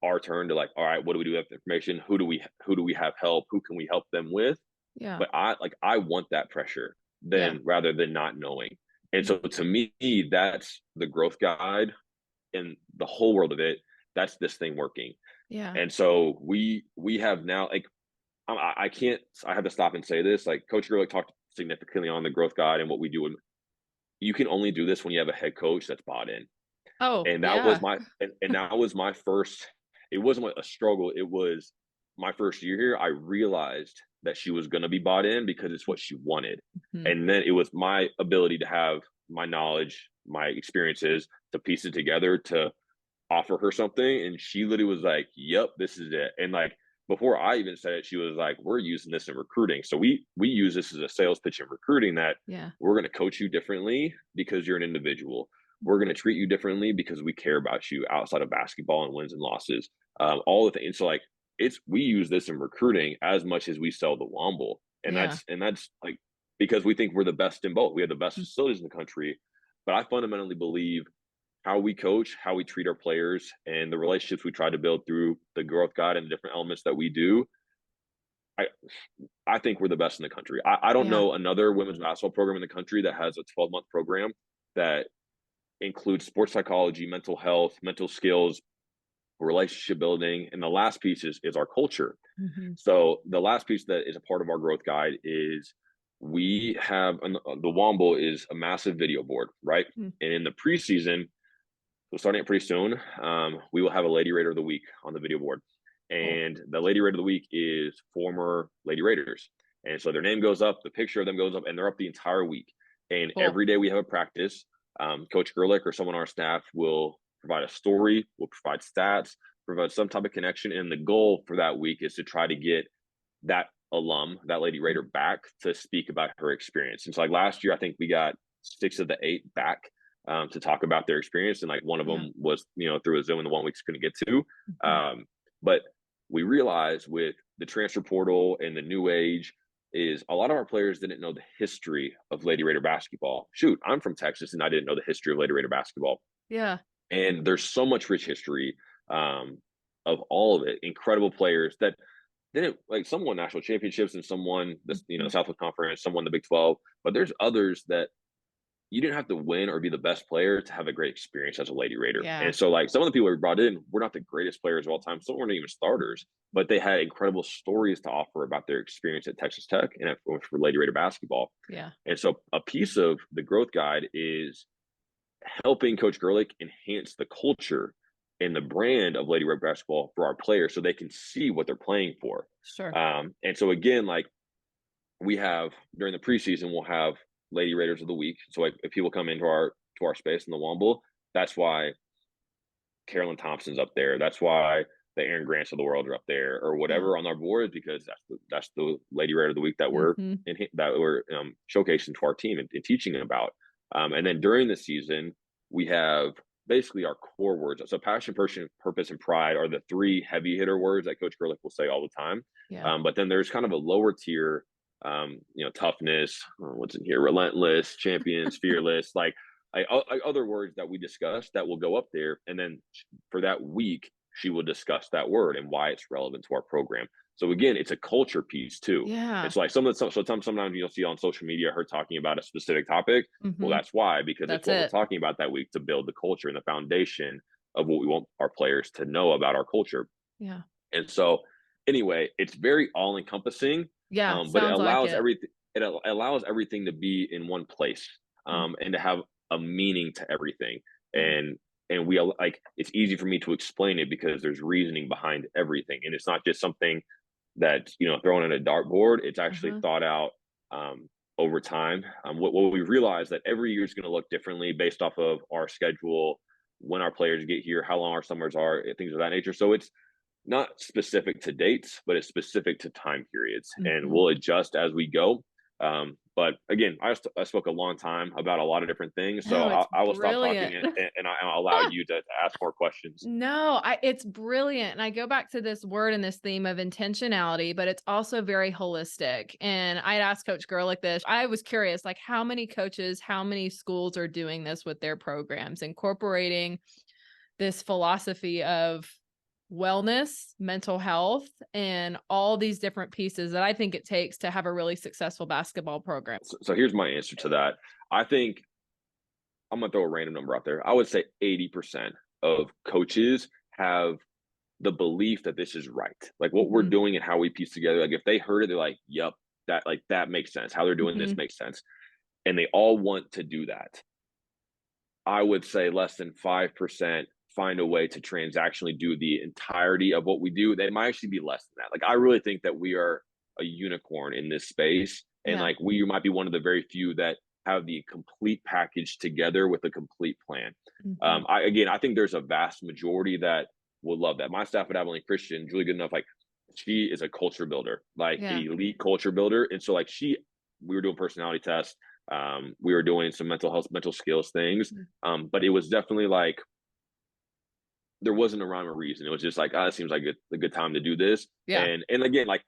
our turn to like, all right, what do we do with the information? Who do we have help? Who can we help them with? Yeah. But I want that pressure. Yeah. than rather than not knowing. And so to me, that's the growth guide in the whole world of it. That's this thing working. Yeah. And so we have now, like, I can't, I have to stop and say this, like Coach Gerlich talked significantly on the growth guide and what we do. And you can only do this when you have a head coach that's bought in. Oh, And that was yeah. and that was my first, it wasn't a struggle. It was my first year here. I realized that she was going to be bought in because it's what she wanted. Mhm. And then it was my ability to have my knowledge, my experiences to piece it together to offer her something. And she literally was like, yep, this is it. And like, before I even said it, she was like, we're using this in recruiting. So we use this as a sales pitch in recruiting, that Yeah. we're going to coach you differently because you're an individual. We're going to treat you differently because we care about you outside of basketball and wins and losses. All the things. So like, we use this in recruiting as much as we sell the Womble. And Yeah. that's like, because we think we're the best in both. We have the best Mm. facilities in the country. But I fundamentally believe how we coach, how we treat our players, and the relationships we try to build through the growth guide and the different elements that we do, I I think we're the best in the country. I don't Yeah. know another women's basketball program in the country that has a 12-month program that includes sports psychology, mental health, mental skills, relationship building, and the last piece is our culture. Mhm. So the last piece that is a part of our growth guide is we have the Womble is a massive video board, right? Mm. And in the preseason, so starting it pretty soon, we will have a Lady Raider of the Week on the video board. Cool. And the Lady Raider of the Week is former Lady Raiders. And so their name goes up, the picture of them goes up, and they're up the entire week. And Cool. every day we have a practice. Coach Gerlich or someone on our staff will provide a story, will provide stats, provide some type of connection. And the goal for that week is to try to get that alum, that Lady Raider, back to speak about her experience. And so like last year, I think we got 6 of the 8 back to talk about their experience. And like one of Yeah. them was, through a Zoom, and the one we couldn't get to. Mhm. But we realized with the transfer portal and the new age is a lot of our players didn't know the history of Lady Raider basketball. Shoot, I'm from Texas and I didn't know the history of Lady Raider basketball. Yeah. And there's so much rich history of all of it. Incredible players that didn't, like, some won national championships and some won the Mhm. Southwest Conference, some won the Big 12. But there's others that you didn't have to win or be the best player to have a great experience as a Lady Raider. Yeah. And so, like, some of the people we brought in were not the greatest players of all time. Some weren't even starters, but they had incredible stories to offer about their experience at Texas Tech and for Lady Raider basketball. Yeah. And so, a piece of the growth guide is helping Coach Gerlich enhance the culture and the brand of Lady Raider basketball for our players so they can see what they're playing for. Sure. And so, again, like, we have during the preseason, we'll have Lady Raiders of the Week. So like, if people come into our space in the Womble, that's why Carolyn Thompson's up there. That's why the Aaron Grants of the world are up there, or Yeah. whatever on our board, because that's the Lady Raider of the Week that we're Mhm. showcasing to our team and teaching about. And then during the season, we have basically our core words. So passion, purpose, and pride are the 3 heavy hitter words that Coach Gerlich will say all the time. Yeah. But then there's kind of a lower tier, toughness, what's in here, relentless, champions, fearless, like other words that we discussed that will go up there. And then for that week, she will discuss that word and why it's relevant to our program. So again, it's a culture piece too. Yeah. It's like sometimes you'll see on social media her talking about a specific topic. Well, Mhm. that's why, because it's That's what we're it. talking about that week to build the culture and the foundation of what we want our players to know about our culture. Yeah. And so, anyway, it's very all encompassing, Yeah. but it Sounds like allows it. everything. It allows everything to be in one place, Mm. and to have a meaning to everything. Yeah. And like, it's easy for me to explain it because there's reasoning behind everything, and it's not just something that thrown on a dartboard. It's actually Uh-huh. thought out over time. What we realize that every year is going to look differently based off of our schedule, when our players get here, how long our summers are, things of that nature. So it's not specific to dates, but it's specific to time periods, and Mhm. we'll adjust as we go. But again, I spoke a long time about a lot of different things, so Oh, it's I will stop talking, brilliant. and I'll allow you to ask more questions. No, it's brilliant. And I go back to this word and this theme of intentionality, but it's also very holistic. And I'd asked Coach Gerlich this. I was curious, like, how many coaches, how many schools are doing this with their programs, incorporating this philosophy of wellness, mental health, and all these different pieces that I think it takes to have a really successful basketball program. So here's my answer to that. I think I'm gonna throw a random number out there. I would say 80% of coaches have the belief that this is right. Like what we're Mhm. doing and how we piece together. Like if they heard it, they're like, "Yep, that makes sense. How they're doing this Mhm. makes sense," and they all want to do that. I would say less than 5% find a way to transactionally do the entirety of what we do. They might actually be less than that. Like I really think that we are a unicorn in this space. And Yeah. like we might be one of the very few that have the complete package together with a complete plan. Mhm. I think there's a vast majority that will love that. My staff at Abilene Christian is really good enough. Like she is a culture builder, like an Yeah. elite culture builder. And so like we were doing personality tests. We were doing some mental health, mental skills things. Mm. But it was definitely like there wasn't a rhyme or reason. It was just like, it seems like a good time to do this. Yeah. And again, like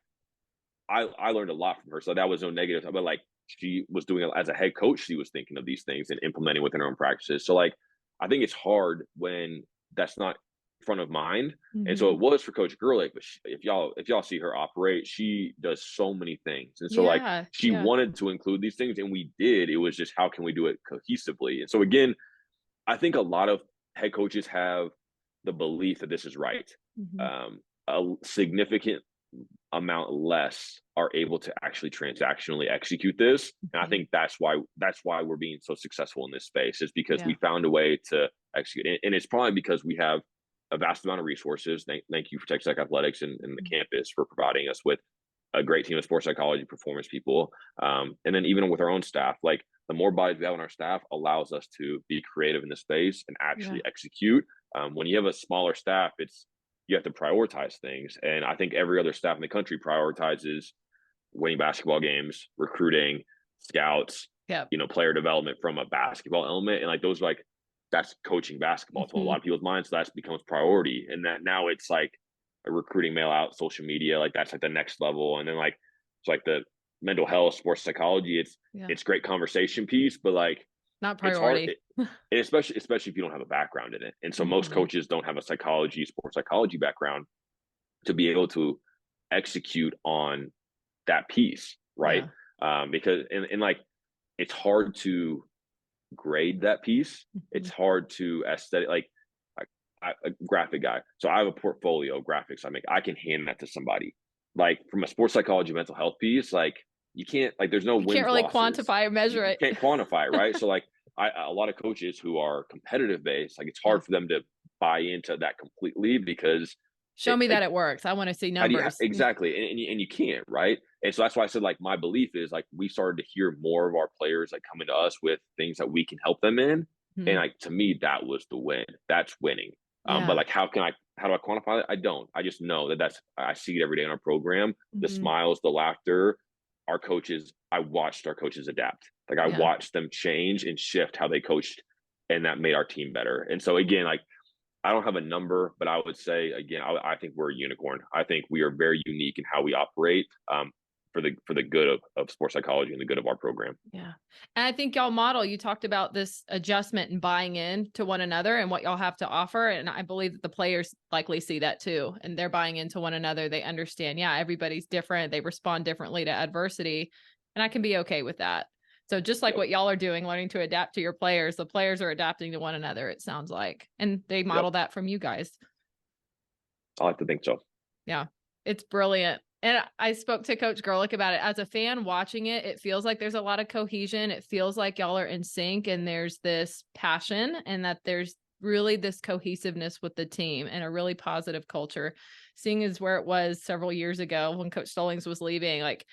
I learned a lot from her. So that was no negative, but like she was doing it as a head coach, she was thinking of these things and implementing within her own practices. So like I think it's hard when that's not front of mind. And so Mhm. it was for Coach Gerlich, but if y'all see her operate, she does so many things. And so like Yeah. she Yeah. wanted to include these things and we did. It was just how can we do it cohesively? And so again, I think a lot of head coaches have the belief that this is right. Mhm. A significant amount less are able to actually transactionally execute this. And I Mhm. think that's why we're being so successful in this space is because Yeah. we found a way to execute it. And it's probably because we have a vast amount of resources. Thank you for Texas Tech Athletics and the Mm. campus for providing us with a great team of sports psychology performance people. And then even with our own staff, like the more bodies we have on our staff allows us to be creative in the space and Yeah. actually execute. When you have a smaller staff, you have to prioritize things. And I think every other staff in the country prioritizes winning basketball games, recruiting, scouts, Yep. player development from a basketball element. And like those like that's coaching basketball to a Mhm. lot of people's minds. So that becomes priority. And that now it's like a recruiting mail out, social media, like that's like the next level. And then like it's like the mental health, sports psychology, Yeah. it's great conversation piece, but like Not it's hard. priority. And especially if you don't have a background in it. And so most Mhm. coaches don't have a sports psychology background to be able to execute on that piece, right? Yeah. Because and like it's hard to grade that piece. It's Mhm. hard to aesthetic like a graphic guy. So I have a portfolio of graphics I make. I can hand that to somebody. Like from a sports psychology mental health piece, like you can't like there's no You can't wins really losses. quantify or measure You it. can't quantify it, right? So like a lot of coaches who are competitive based, like it's Yeah. hard for them to buy into that completely because Show me that like it works. I wanna see how do you numbers. exactly and you can't, right? And so that's why I said like my belief is like we started to hear more of our players like coming to us with things that we can help them in. And Mhm. like to me, that was the win. That's winning. But Yeah. like how do I quantify it? I don't. I just know that I see it every day in our program. The Mhm. smiles, the laughter, our coaches, I watched our coaches adapt. Like I Yeah. watched them change and shift how they coached, and that made our team better. And so again, like I don't have a number, but I would say again, I think we're a unicorn. I think we are very unique in how we operate for the good of sports psychology and the good of our program. Yeah. And I think y'all model, you talked about this adjustment and buying in to one another and what y'all have to offer. And I believe that the players likely see that too. And they're buying into one another. They understand, yeah, everybody's different. They respond differently to adversity. And I can be okay with that. So just like Yep. what y'all are doing, learning to adapt to your players, the players are adapting to one another, it sounds like. And they Yep. model that from you guys. I like to think so. Yeah, it's brilliant. And I spoke to Coach Gerlich about it. As a fan watching it, it feels like there's a lot of cohesion. It feels like y'all are in sync and there's this passion and that there's really this cohesiveness with the team and a really positive culture. Seeing as where it was several years ago when Coach Stallings was leaving, like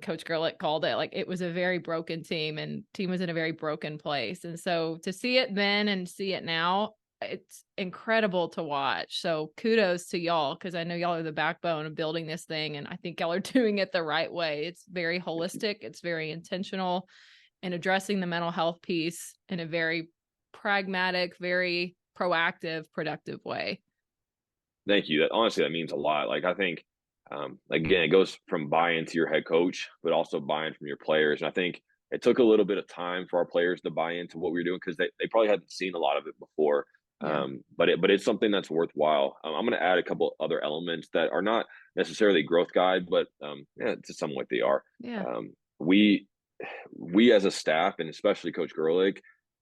Coach Gerlich called it, like it was a very broken team and team was in a very broken place. And so to see it then and see it now, it's incredible to watch. So kudos to y'all because I know y'all are the backbone of building this thing. And I think y'all are doing it the right way. It's very Thank you. holistic, it's very intentional and addressing the mental health piece in a very pragmatic, very proactive, productive way. Thank you. That honestly, that means a lot. Like I think, again, it goes from buy-in to your head coach, but also buy-in from your players. And I think it took a little bit of time for our players to buy into what we were doing because they probably hadn't seen a lot of it before. Yeah. But it's something that's worthwhile. I'm going to add a couple other elements that are not necessarily growth guide, but yeah, to somewhat they are. Yeah. We as a staff, and especially Coach Gerlich,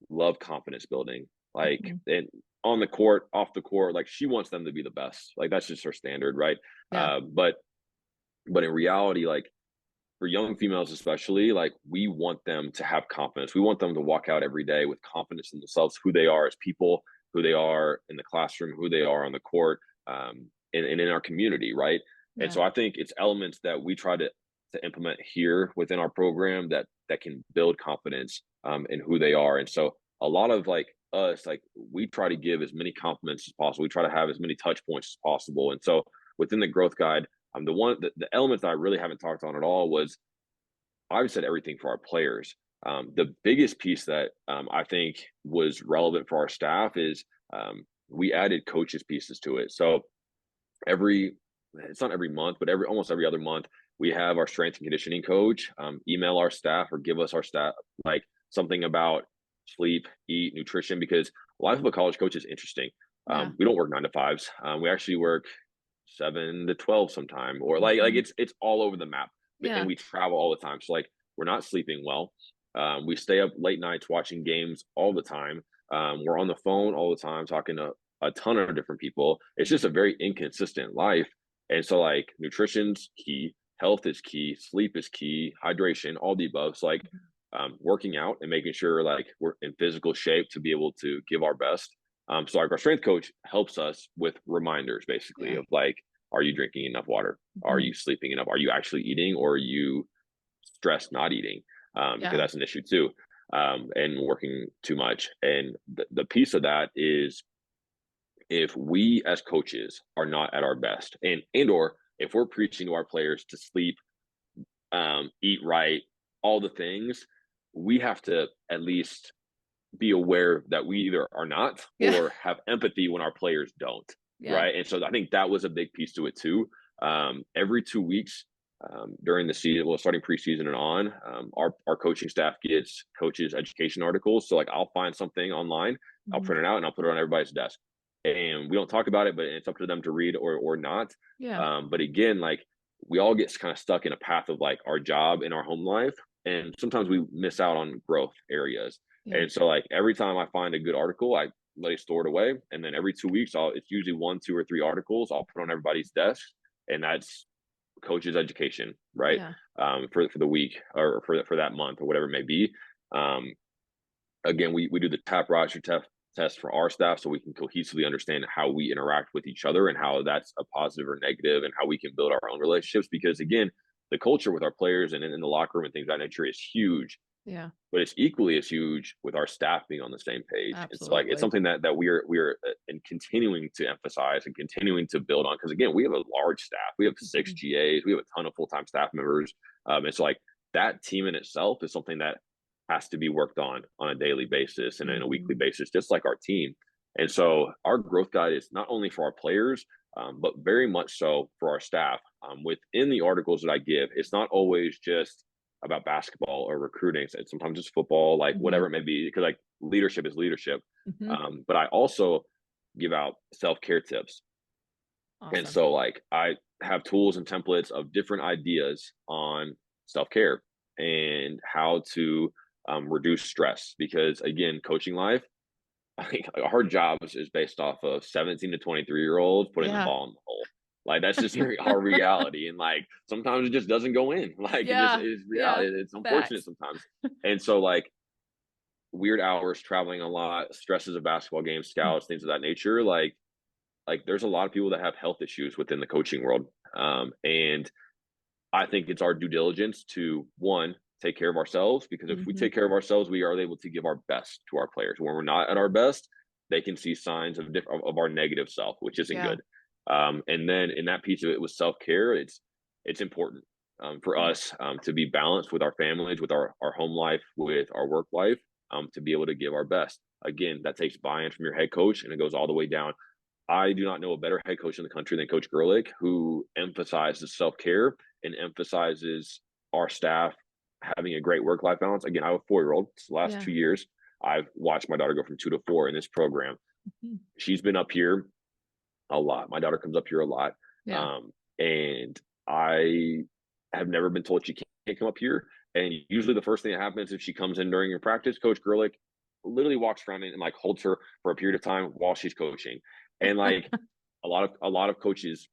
love confidence building. Like, Mhm. and on the court, off the court, like she wants them to be the best. Like that's just her standard, right? Yeah. But in reality, like for young females especially, like we want them to have confidence. We want them to walk out every day with confidence in themselves, who they are as people, who they are in the classroom, who they are on the court, and in our community, right? And Yeah. so I think it's elements that we try to implement here within our program that can build confidence in who they are. And so a lot of like us, like we try to give as many compliments as possible. We try to have as many touch points as possible. And so within the growth guide, the element that I really haven't talked on at all was I've said everything for our players. The biggest piece that I think was relevant for our staff is we added coaches pieces to it. So every it's not every month, but every almost every other month, we have our strength and conditioning coach email our staff or give us our staff like something about sleep, eat, nutrition, because life of a college coach is interesting. Yeah. We don't work 9 to 5s. We actually work 7 to 12 sometime, or like Mhm. it's all over the map, and Yeah. we travel all the time. So like we're not sleeping well. We stay up late nights watching games all the time. We're on the phone all the time talking to a ton of different people. It's just a very inconsistent life. And so like nutrition's key, health is key, sleep is key, hydration, all the above. So like Mhm. working out and making sure like we're in physical shape to be able to give our best. So like our strength coach helps us with reminders basically Yeah. of like, are you drinking enough water? Are Mhm. you sleeping enough? Are you actually eating, or are you stressed not eating? Because Yeah. that's an issue too. And working too much. And the piece of that is if we as coaches are not at our best, and or if we're preaching to our players to sleep, eat right, all the things, we have to at least be aware that we either are not Yeah. or have empathy when our players don't, Yeah. right? And so I think that was a big piece to it too. Every 2 weeks during the season, well, starting preseason and on, our coaching staff gets coaches education articles. So like I'll find something online, I'll Mhm. print it out, and I'll put it on everybody's desk. And we don't talk about it, but it's up to them to read or not. Yeah. But again, like we all get kind of stuck in a path of like our job and our home life, and sometimes we miss out on growth areas. Yeah. And so like every time I find a good article, I let it store it away. And then every 2 weeks, it's usually 1, 2, or 3 articles I'll put on everybody's desk. And that's coach's education, right? Yeah. For the week or for that month or whatever it may be. Um, Again, we do the tap roster test for our staff so we can cohesively understand how we interact with each other and how that's a positive or negative and how we can build our own relationships. Because again, the culture with our players and in the locker room and things of that nature is huge, Yeah. but it's equally as huge with our staff being on the same page. It's like it's Absolutely. something that we're and continuing to emphasize and continuing to build on, because again, we have a large staff. We have six Mhm. GAs. We have a ton of full time staff members. It's like that team in itself is something that has to be worked on a daily basis and in a weekly Mhm. basis, just like our team. And so our growth guide is not only for our players, but very much so for our staff. Within the articles that I give, it's not always just about basketball or recruiting. So sometimes it's football, like whatever Mhm. it may be, because like leadership is leadership. Mhm. But I also give out self care tips, and Awesome. so like I have tools and templates of different ideas on self care and how to reduce stress. Because again, coaching life, I think like, our jobs is based off of 17 to 23-year-olds putting the Yeah. ball in the hole. Like that's just our reality, and like sometimes it just doesn't go in. Like it just Yeah. is Yeah. reality. It's unfortunate Facts. sometimes, and so like weird hours, traveling a lot, stresses of basketball games, Mm. scouts, things of that nature. Like there's a lot of people that have health issues within the coaching world, and I think it's our due diligence to one, take care of ourselves, because if we Mhm. take care of ourselves, we are able to give our best to our players. When we're not at our best, they can see signs of our negative self, which isn't Yeah. good. And then in that piece of it with self care, it's important for Yeah. us to be balanced with our families, with our home life, with our work life, to be able to give our best. Again, that takes buy-in from your head coach, and it goes all the way down. I do not know a better head coach in the country than Coach Gerlich, who emphasizes self care and emphasizes our staff having a great work life balance. Again, I have a 4-year old. The last Yeah. 2 years, I've watched my daughter go from 2 to 4 in this program. Mhm. She's been up here a lot. My daughter comes up here a lot. Yeah. And I have never been told she can't come up here. And usually the first thing that happens if she comes in during your practice, Coach Gerlich literally walks around and like holds her for a period of time while she's coaching. And like a lot of coaches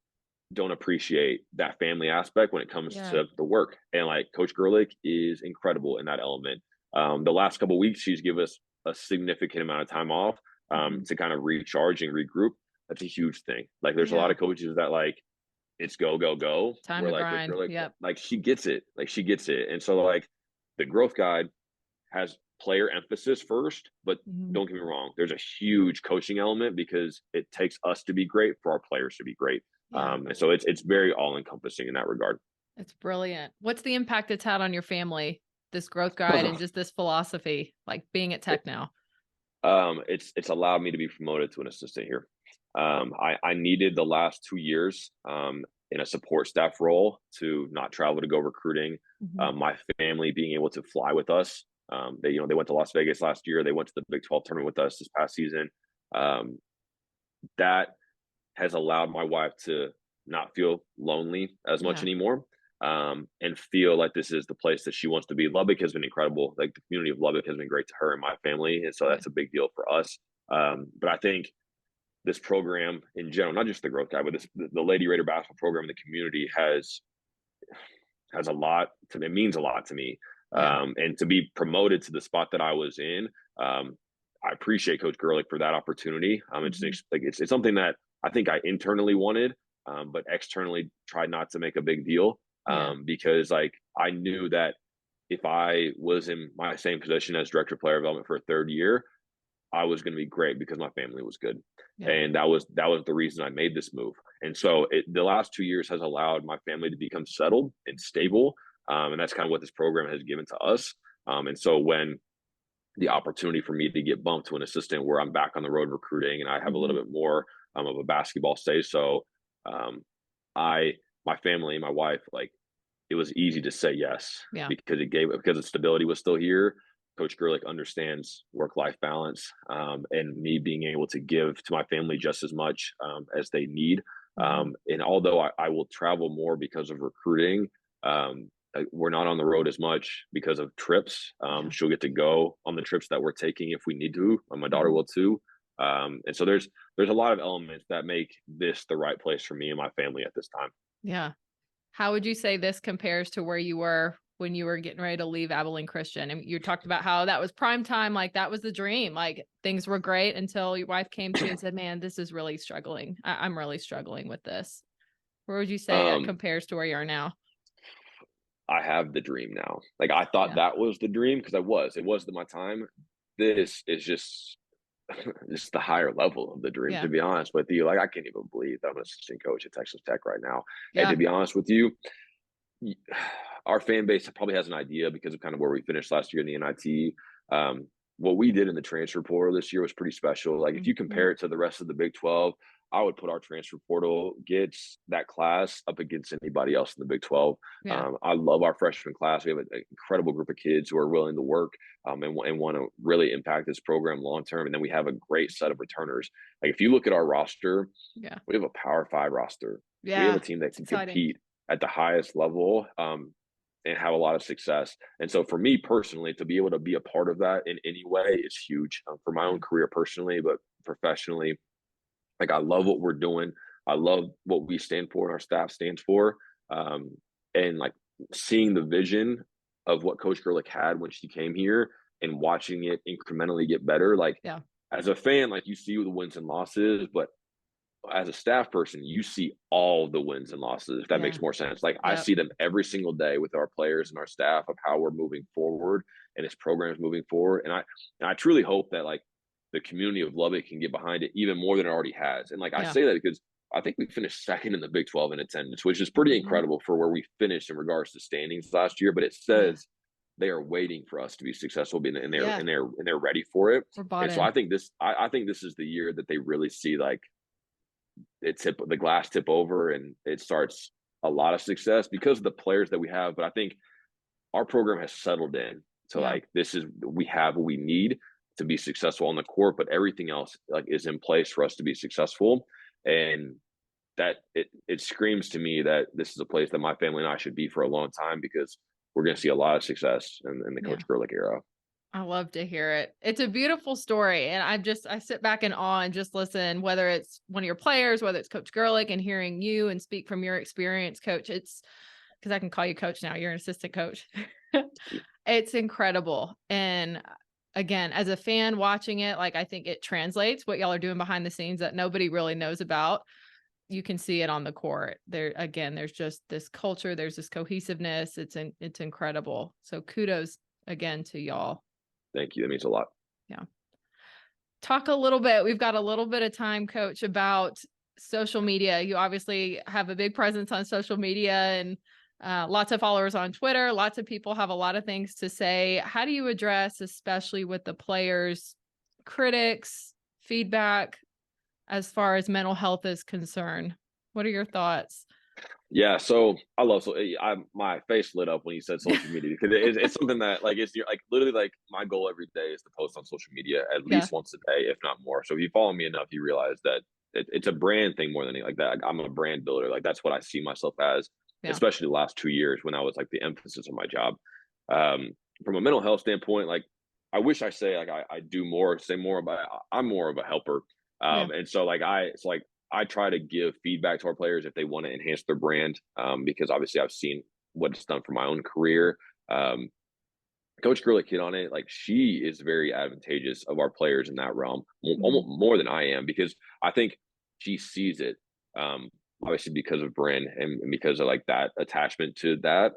don't appreciate that family aspect when it comes Yeah. to the work. And like Coach Gerlich is incredible in that element. The last couple of weeks, she's given us a significant amount of time off Mhm. to kind of recharge and regroup. That's a huge thing. Like there's a lot Yeah. of coaches that like it's go, go, go. Time Where to like Coach grind. Gerlich, Yep. like she gets it. Like she gets it. And so like the growth guide has player emphasis first, but Mhm. don't get me wrong, there's a huge coaching element because it takes us to be great for our players to be great. Yeah. And so it's very all encompassing in that regard. It's brilliant. What's the impact it's had on your family, this growth guide and just this philosophy, like being at Tech now? It's allowed me to be promoted to an assistant here. I needed the last 2 years in a support staff role to not travel to go recruiting. Mhm. My family being able to fly with us. They went to Las Vegas last year. They went to the Big 12 tournament with us this past season. Um, that has allowed my wife to not feel lonely as much Yeah. anymore, and feel like this is the place that she wants to be. Lubbock has been incredible. Like the community of Lubbock has been great to her and my family, and so Good. that's a big deal for us. But I think this program in general, not just the growth guy, but the Lady Raider basketball program in the community has a lot to it means a lot to me. Yeah. And to be promoted to the spot that I was in, I appreciate Coach Gerlich for that opportunity. Mhm. It's something that I think I internally wanted, but externally tried not to make a big deal, Yeah. because like I knew that if I was in my same position as director of player development for a third year, I was going to be great because my family was good, Yeah. and that was the reason I made this move. And so the last 2 years has allowed my family to become settled and stable, and that's kind of what this program has given to us. And so when the opportunity for me to get bumped to an assistant where I'm back on the road recruiting and I have a little Mhm. bit more of a basketball say so, um, I my family, my wife, like it was easy to say yes Yeah. because the stability was still here. Coach Gerlich understands work-life balance, and me being able to give to my family just as much as they need. Mhm. And although I will travel more because of recruiting, we're not on the road as much because of trips. Yeah. She'll get to go on the trips that we're taking if we need to. My daughter Mhm. will too. And so there's a lot of elements that make this the right place for me and my family at this time. Yeah. How would you say this compares to where you were when you were getting ready to leave Abilene Christian? And you talked about how that was prime time, like that was the dream. Like things were great until your wife came to you and said, "Man, this is really struggling. I'm really struggling with this." Where would you say it Um, compares to where you are now? I have the dream now. Like I thought Yeah. that was the dream because it was my time. This is just just the higher level of the dream, to Yeah. be honest with you. Like I can't even believe that I'm an assistant coach at Texas Tech right now. And to Yeah. be honest with you, our fan base probably has an idea because of kind of where we finished last year in the NIT. What we did in the transfer portal this year was pretty special. Like if you Mhm. compare it to the rest of the Big 12, I would put our transfer portal gets that class up against anybody else in the Big 12. Yeah. I love our freshman class. We have an incredible group of kids who are willing to work, and want to really impact this program long term. And then we have a great set of returners. Like if you look at our roster, Yeah. we have a Power Five roster. We have a Yeah. team that It's can exciting. compete at the highest level, and have a lot of success. And so for me personally, to be able to be a part of that in any way is huge, for my Yeah. own career personally, but professionally. Like I love what we're doing. I love what we stand for and our staff stands for. Um, and like seeing the vision of what Coach Gerlich had when she came here and watching it incrementally get better. Like Yeah. as a fan, like you see the wins and losses, but as a staff person, you see all the wins and losses, if that Yeah. makes more sense. Like I Yep. see them every single day with our players and our staff of how we're moving forward and this program is moving forward. And I truly hope that like the community of Lubbock can get behind it even more than it already has. And like I Yeah. say that because I think we finished second in the Big 12 in attendance, which is pretty Mhm. incredible for where we finished in regards to standings last year. But it Yeah. says they are waiting for us to be successful and they're Yeah. and they're and they're ready for it. We're bought And so in. I think this is the year that they really see like the glass tip over and it starts a lot of success because of the players that we have. But I think our program has settled in to Yeah. like this is we have what we need. to be successful on the court, but everything else like is in place for us to be successful. And that it screams to me that this is a place that my family and I should be for a long time, because we're going to see a lot of success in the Yeah. Coach Gerlich era. I love to hear it. It's a beautiful story. And I sit back in awe and just listen, whether it's one of your players, whether it's Coach Gerlich, and hearing you and speak from your experience, Coach. It's because I can call you Coach now. You're an assistant coach. It's incredible. And again, as a fan watching it, like, I think it translates what y'all are doing behind the scenes that nobody really knows about. You can see it on the court. There again, there's just this culture, there's this cohesiveness. It's incredible. So kudos again to y'all. Thank you. That means a lot. Yeah. Talk a little bit. We've got a little bit of time, Coach, about social media. You obviously have a big presence on social media and lots of followers on Twitter. Lots of people have a lot of things to say. How do you address, especially with the players, critics, feedback, as far as mental health is concerned? What are your thoughts? Yeah, so I love my face lit up when you said social media, because it's something that like it's like literally like my goal every day is to post on social media at Yeah. least once a day, if not more. So if you follow me enough, you realize that it's a brand thing more than anything like that. Like, I'm a brand builder. Like that's what I see myself as, Yeah. especially the last 2 years when I was like the emphasis of my job. From a mental health standpoint, like I wish I say like I do more, say more, but I'm more of a helper. Yeah. And so like I try to give feedback to our players if they want to enhance their brand, because obviously I've seen what it's done for my own career. Coach Gerlich hit on it. Like she is very advantageous of our players in that realm, almost more than I am, because I think she sees it. Obviously because of brand and because of like that attachment to that,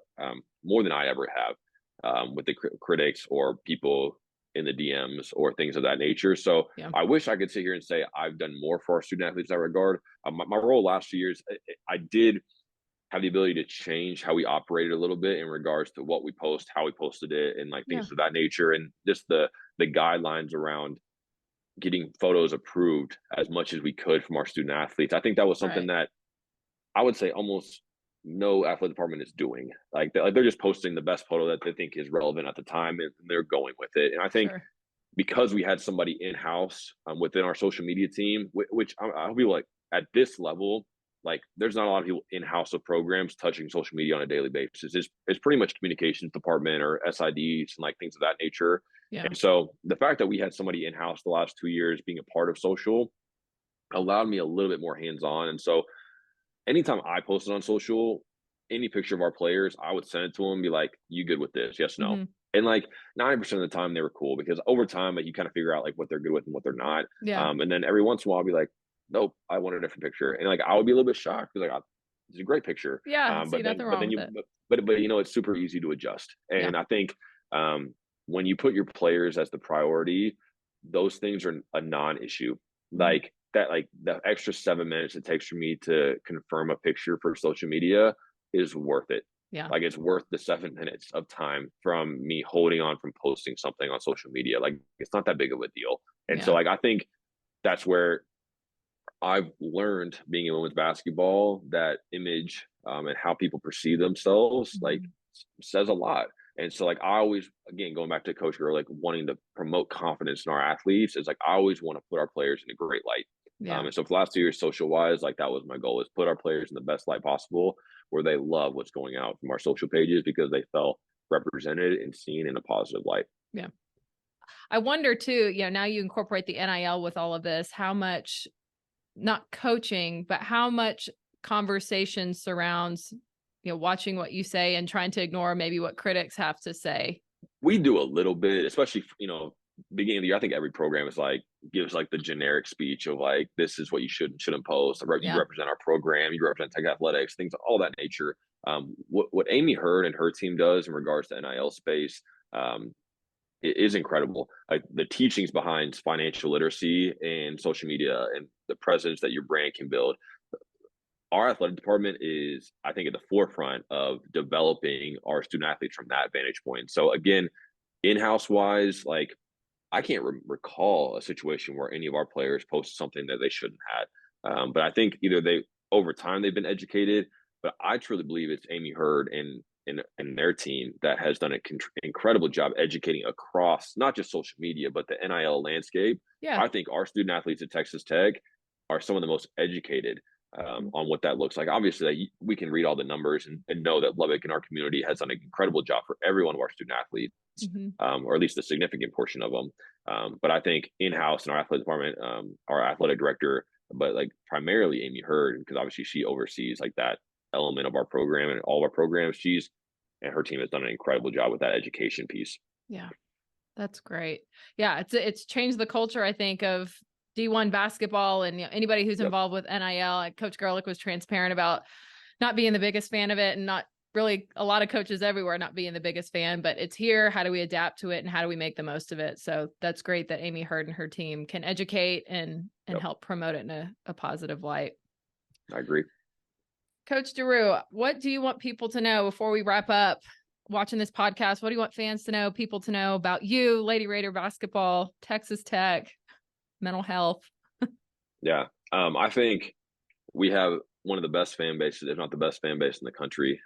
more than I ever have with the critics or people in the DMs or things of that nature. So Yeah. I wish I could sit here and say I've done more for our student athletes in that regard. My role last 2 years, I did have the ability to change how we operated a little bit in regards to what we post, how we posted it, and like Yeah. things of that nature, and just the guidelines around getting photos approved as much as we could from our student athletes. I think that was something Right. that I would say almost no athletic department is doing. Like they're just posting the best photo that they think is relevant at the time, and they're going with it. And I think Sure. because we had somebody in house within our social media team, which I'll be like at this level, like there's not a lot of people in house of programs touching social media on a daily basis. It's pretty much communications department or SIDs and like things of that nature. Yeah. And so the fact that we had somebody in house the last 2 years being a part of social allowed me a little bit more hands on. And so anytime I posted on social, any picture of our players, I would send it to them, be like, "You good with this? Yes, no." Mhm. And like 90% of the time, they were cool, because over time, like you kind of figure out like what they're good with and what they're not. Yeah. And then every once in a while, I'll be like, "Nope, I want a different picture," and like I would be a little bit shocked because like it's a great picture. Yeah. See, But nothing then wrong with it. but you know, it's super easy to adjust, Yeah. and I think when you put your players as the priority, those things are a non-issue. Mhm. Like that, like the extra 7 minutes it takes for me to confirm a picture for social media is worth it. Yeah. Like it's worth the 7 minutes of time from me holding on from posting something on social media. Like it's not that big of a deal. And so Yeah. like I think that's where I've learned being in women's basketball, that image and how people perceive themselves like Mhm. says a lot. And so like I always, again, going back to Coach Girl, like wanting to promote confidence in our athletes, is like I always want to put our players in a great light. Yeah. And so for the last 2 years, social wise, like that was my goal, is put our players in the best light possible, where they love what's going out from our social pages because they felt represented and seen in a positive light. Yeah. I wonder too, now you incorporate the NIL with all of this, how much, not coaching, but how much conversation surrounds, watching what you say and trying to ignore maybe what critics have to say. We do a little bit, especially, beginning of the year. I think every program is like gives like the generic speech of like, this is what you should and shouldn't post. You Yeah. represent our program, you represent Tech Athletics, things of all that nature. What Amy Hurd and her team does in regards to NIL space, it is incredible. Like the teachings behind financial literacy and social media and the presence that your brand can build. Our athletic department is, I think, at the forefront of developing our student athletes from that vantage point. So again, in-house wise, like I can't recall a situation where any of our players posted something that they shouldn't have. But I think either over time they've been educated, but I truly believe it's Amy Hurd and in their team that has done an incredible job educating across not just social media, but the NIL landscape. Yeah. I think our student athletes at Texas Tech are some of the most educated on what that looks like. Obviously, we can read all the numbers and know that Lubbock in our community has done an incredible job for every one of our student athletes, or at least a significant portion of them. But I think in-house in our athletic department, our athletic director, but like primarily Amy Hurd, because obviously she oversees like that element of our program and all of our programs. She's and her team has done an incredible job with that education piece. Yeah, that's great. Yeah, it's changed the culture, I think, of D1 basketball and anybody who's involved with NIL. Coach Gerlich was transparent about not being the biggest fan of it, and not really a lot of coaches everywhere not being the biggest fan, but it's here. How do we adapt to it, and how do we make the most of it? So that's great that Amy Hurd and her team can educate and help promote it in a positive light. I agree. Coach DeRoo, what do you want people to know before we wrap up watching this podcast? What do you want fans to know, people to know about you, Lady Raider basketball, Texas Tech, mental health? Yeah. I think we have one of the best fan bases, if not the best fan base in the country.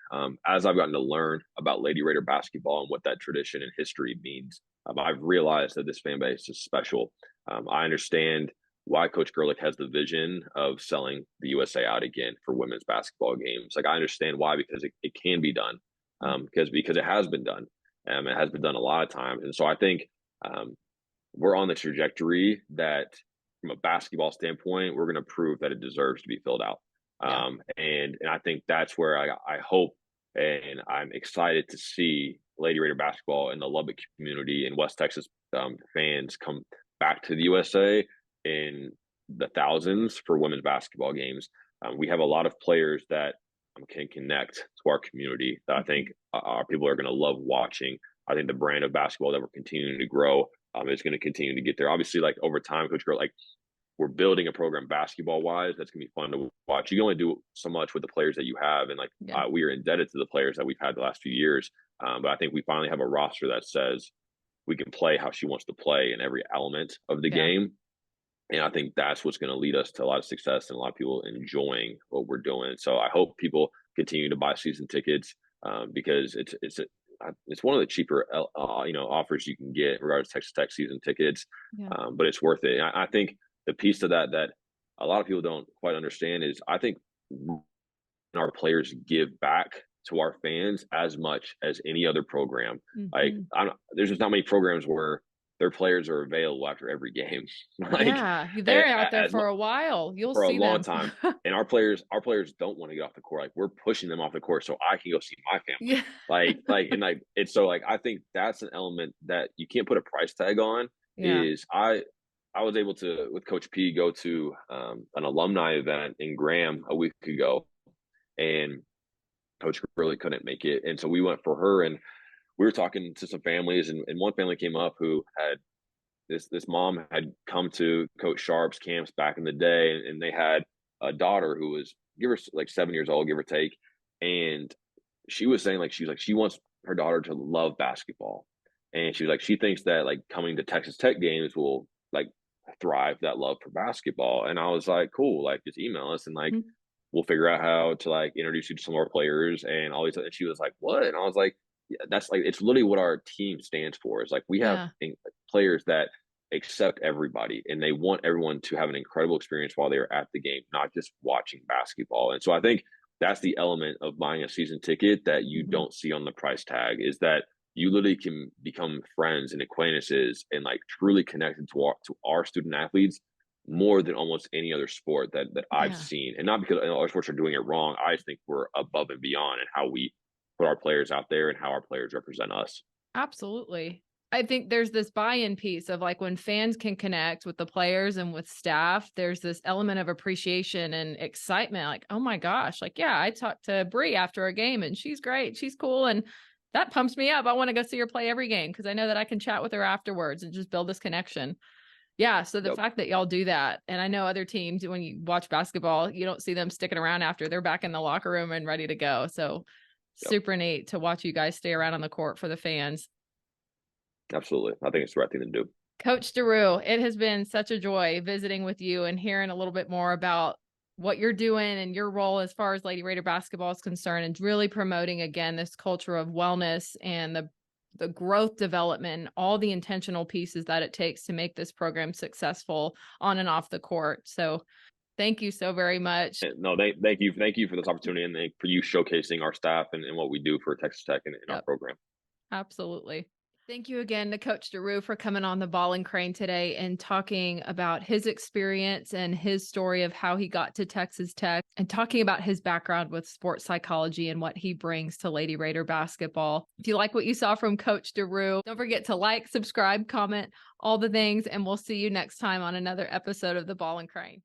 As I've gotten to learn about Lady Raider basketball and what that tradition and history means, I've realized that this fan base is special. I understand why Coach Gerlich has the vision of selling the USA out again for women's basketball games. Like, I understand why, because it can be done, because it has been done. It has been done a lot of times. And so I think we're on the trajectory that, from a basketball standpoint, we're going to prove that it deserves to be filled out. And I think that's where I hope, and I'm excited to see Lady Raider basketball in the Lubbock community and West Texas fans come back to the USA in the thousands for women's basketball games. We have a lot of players that can connect to our community that I think our people are going to love watching. I think the brand of basketball that we're continuing to grow is going to continue to get there. Obviously, like over time, Coach Girl, like we're building a program basketball wise that's going to be fun to watch. You can only do so much with the players that you have, and we are indebted to the players that we've had the last few years. But I think we finally have a roster that says we can play how she wants to play in every element of the game. And I think that's what's going to lead us to a lot of success and a lot of people enjoying what we're doing. So I hope people continue to buy season tickets because it's one of the cheaper offers you can get in regards to Texas Tech season tickets, but it's worth it. And I think the piece to that a lot of people don't quite understand is I think our players give back to our fans as much as any other program. Like there's just not many programs where their players are available after every game. They're out there for a while. You'll see a long them. time. And our players don't want to get off the court. Like, we're pushing them off the court so I can go see my family. It's so like I think that's an element that you can't put a price tag on. Is I was able to, with Coach P, go to an alumni event in Graham a week ago, and Coach really couldn't make it, and so we went for her, and we were talking to some families, and one family came up who had this mom had come to Coach Sharp's camps back in the day, and they had a daughter who was, give her like 7 years old, give or take, and she was saying she wants her daughter to love basketball, and she was like, she thinks that like coming to Texas Tech games will like thrive that love for basketball. And I was like, cool, like just email us and like we'll figure out how to like introduce you to some more players and all these. And she was like, what? And I was like, yeah, that's like, it's literally what our team stands for. It's like we have players that accept everybody and they want everyone to have an incredible experience while they're at the game, not just watching basketball. And so I think that's the element of buying a season ticket that you don't see on the price tag, is that you literally can become friends and acquaintances and like truly connected to our student athletes more than almost any other sport that I've seen. And not because other sports are doing it wrong. I just think we're above and beyond in how we put our players out there and how our players represent us. Absolutely. I think there's this buy-in piece of like when fans can connect with the players and with staff, there's this element of appreciation and excitement. Like, oh my gosh, like, yeah, I talked to Bree after a game and she's great. She's cool. And that pumps me up. I want to go see her play every game because I know that I can chat with her afterwards and just build this connection. Yeah. So the fact that y'all do that, and I know other teams, when you watch basketball, you don't see them sticking around after. They're back in the locker room and ready to go. So super neat to watch you guys stay around on the court for the fans. Absolutely. I think it's the right thing to do. Coach DeRoo, it has been such a joy visiting with you and hearing a little bit more about what you're doing and your role as far as Lady Raider basketball is concerned, and really promoting again this culture of wellness and the growth development, all the intentional pieces that it takes to make this program successful on and off the court. So thank you so very much. No, thank you for this opportunity, and for you showcasing our staff and what we do for Texas Tech and in our Yep, program. absolutely. Thank you again to Coach DeRoo for coming on the Ball and Crane today and talking about his experience and his story of how he got to Texas Tech, and talking about his background with sports psychology and what he brings to Lady Raider basketball. If you like what you saw from Coach DeRoo, don't forget to like, subscribe, comment, all the things, and we'll see you next time on another episode of the Ball and Crane.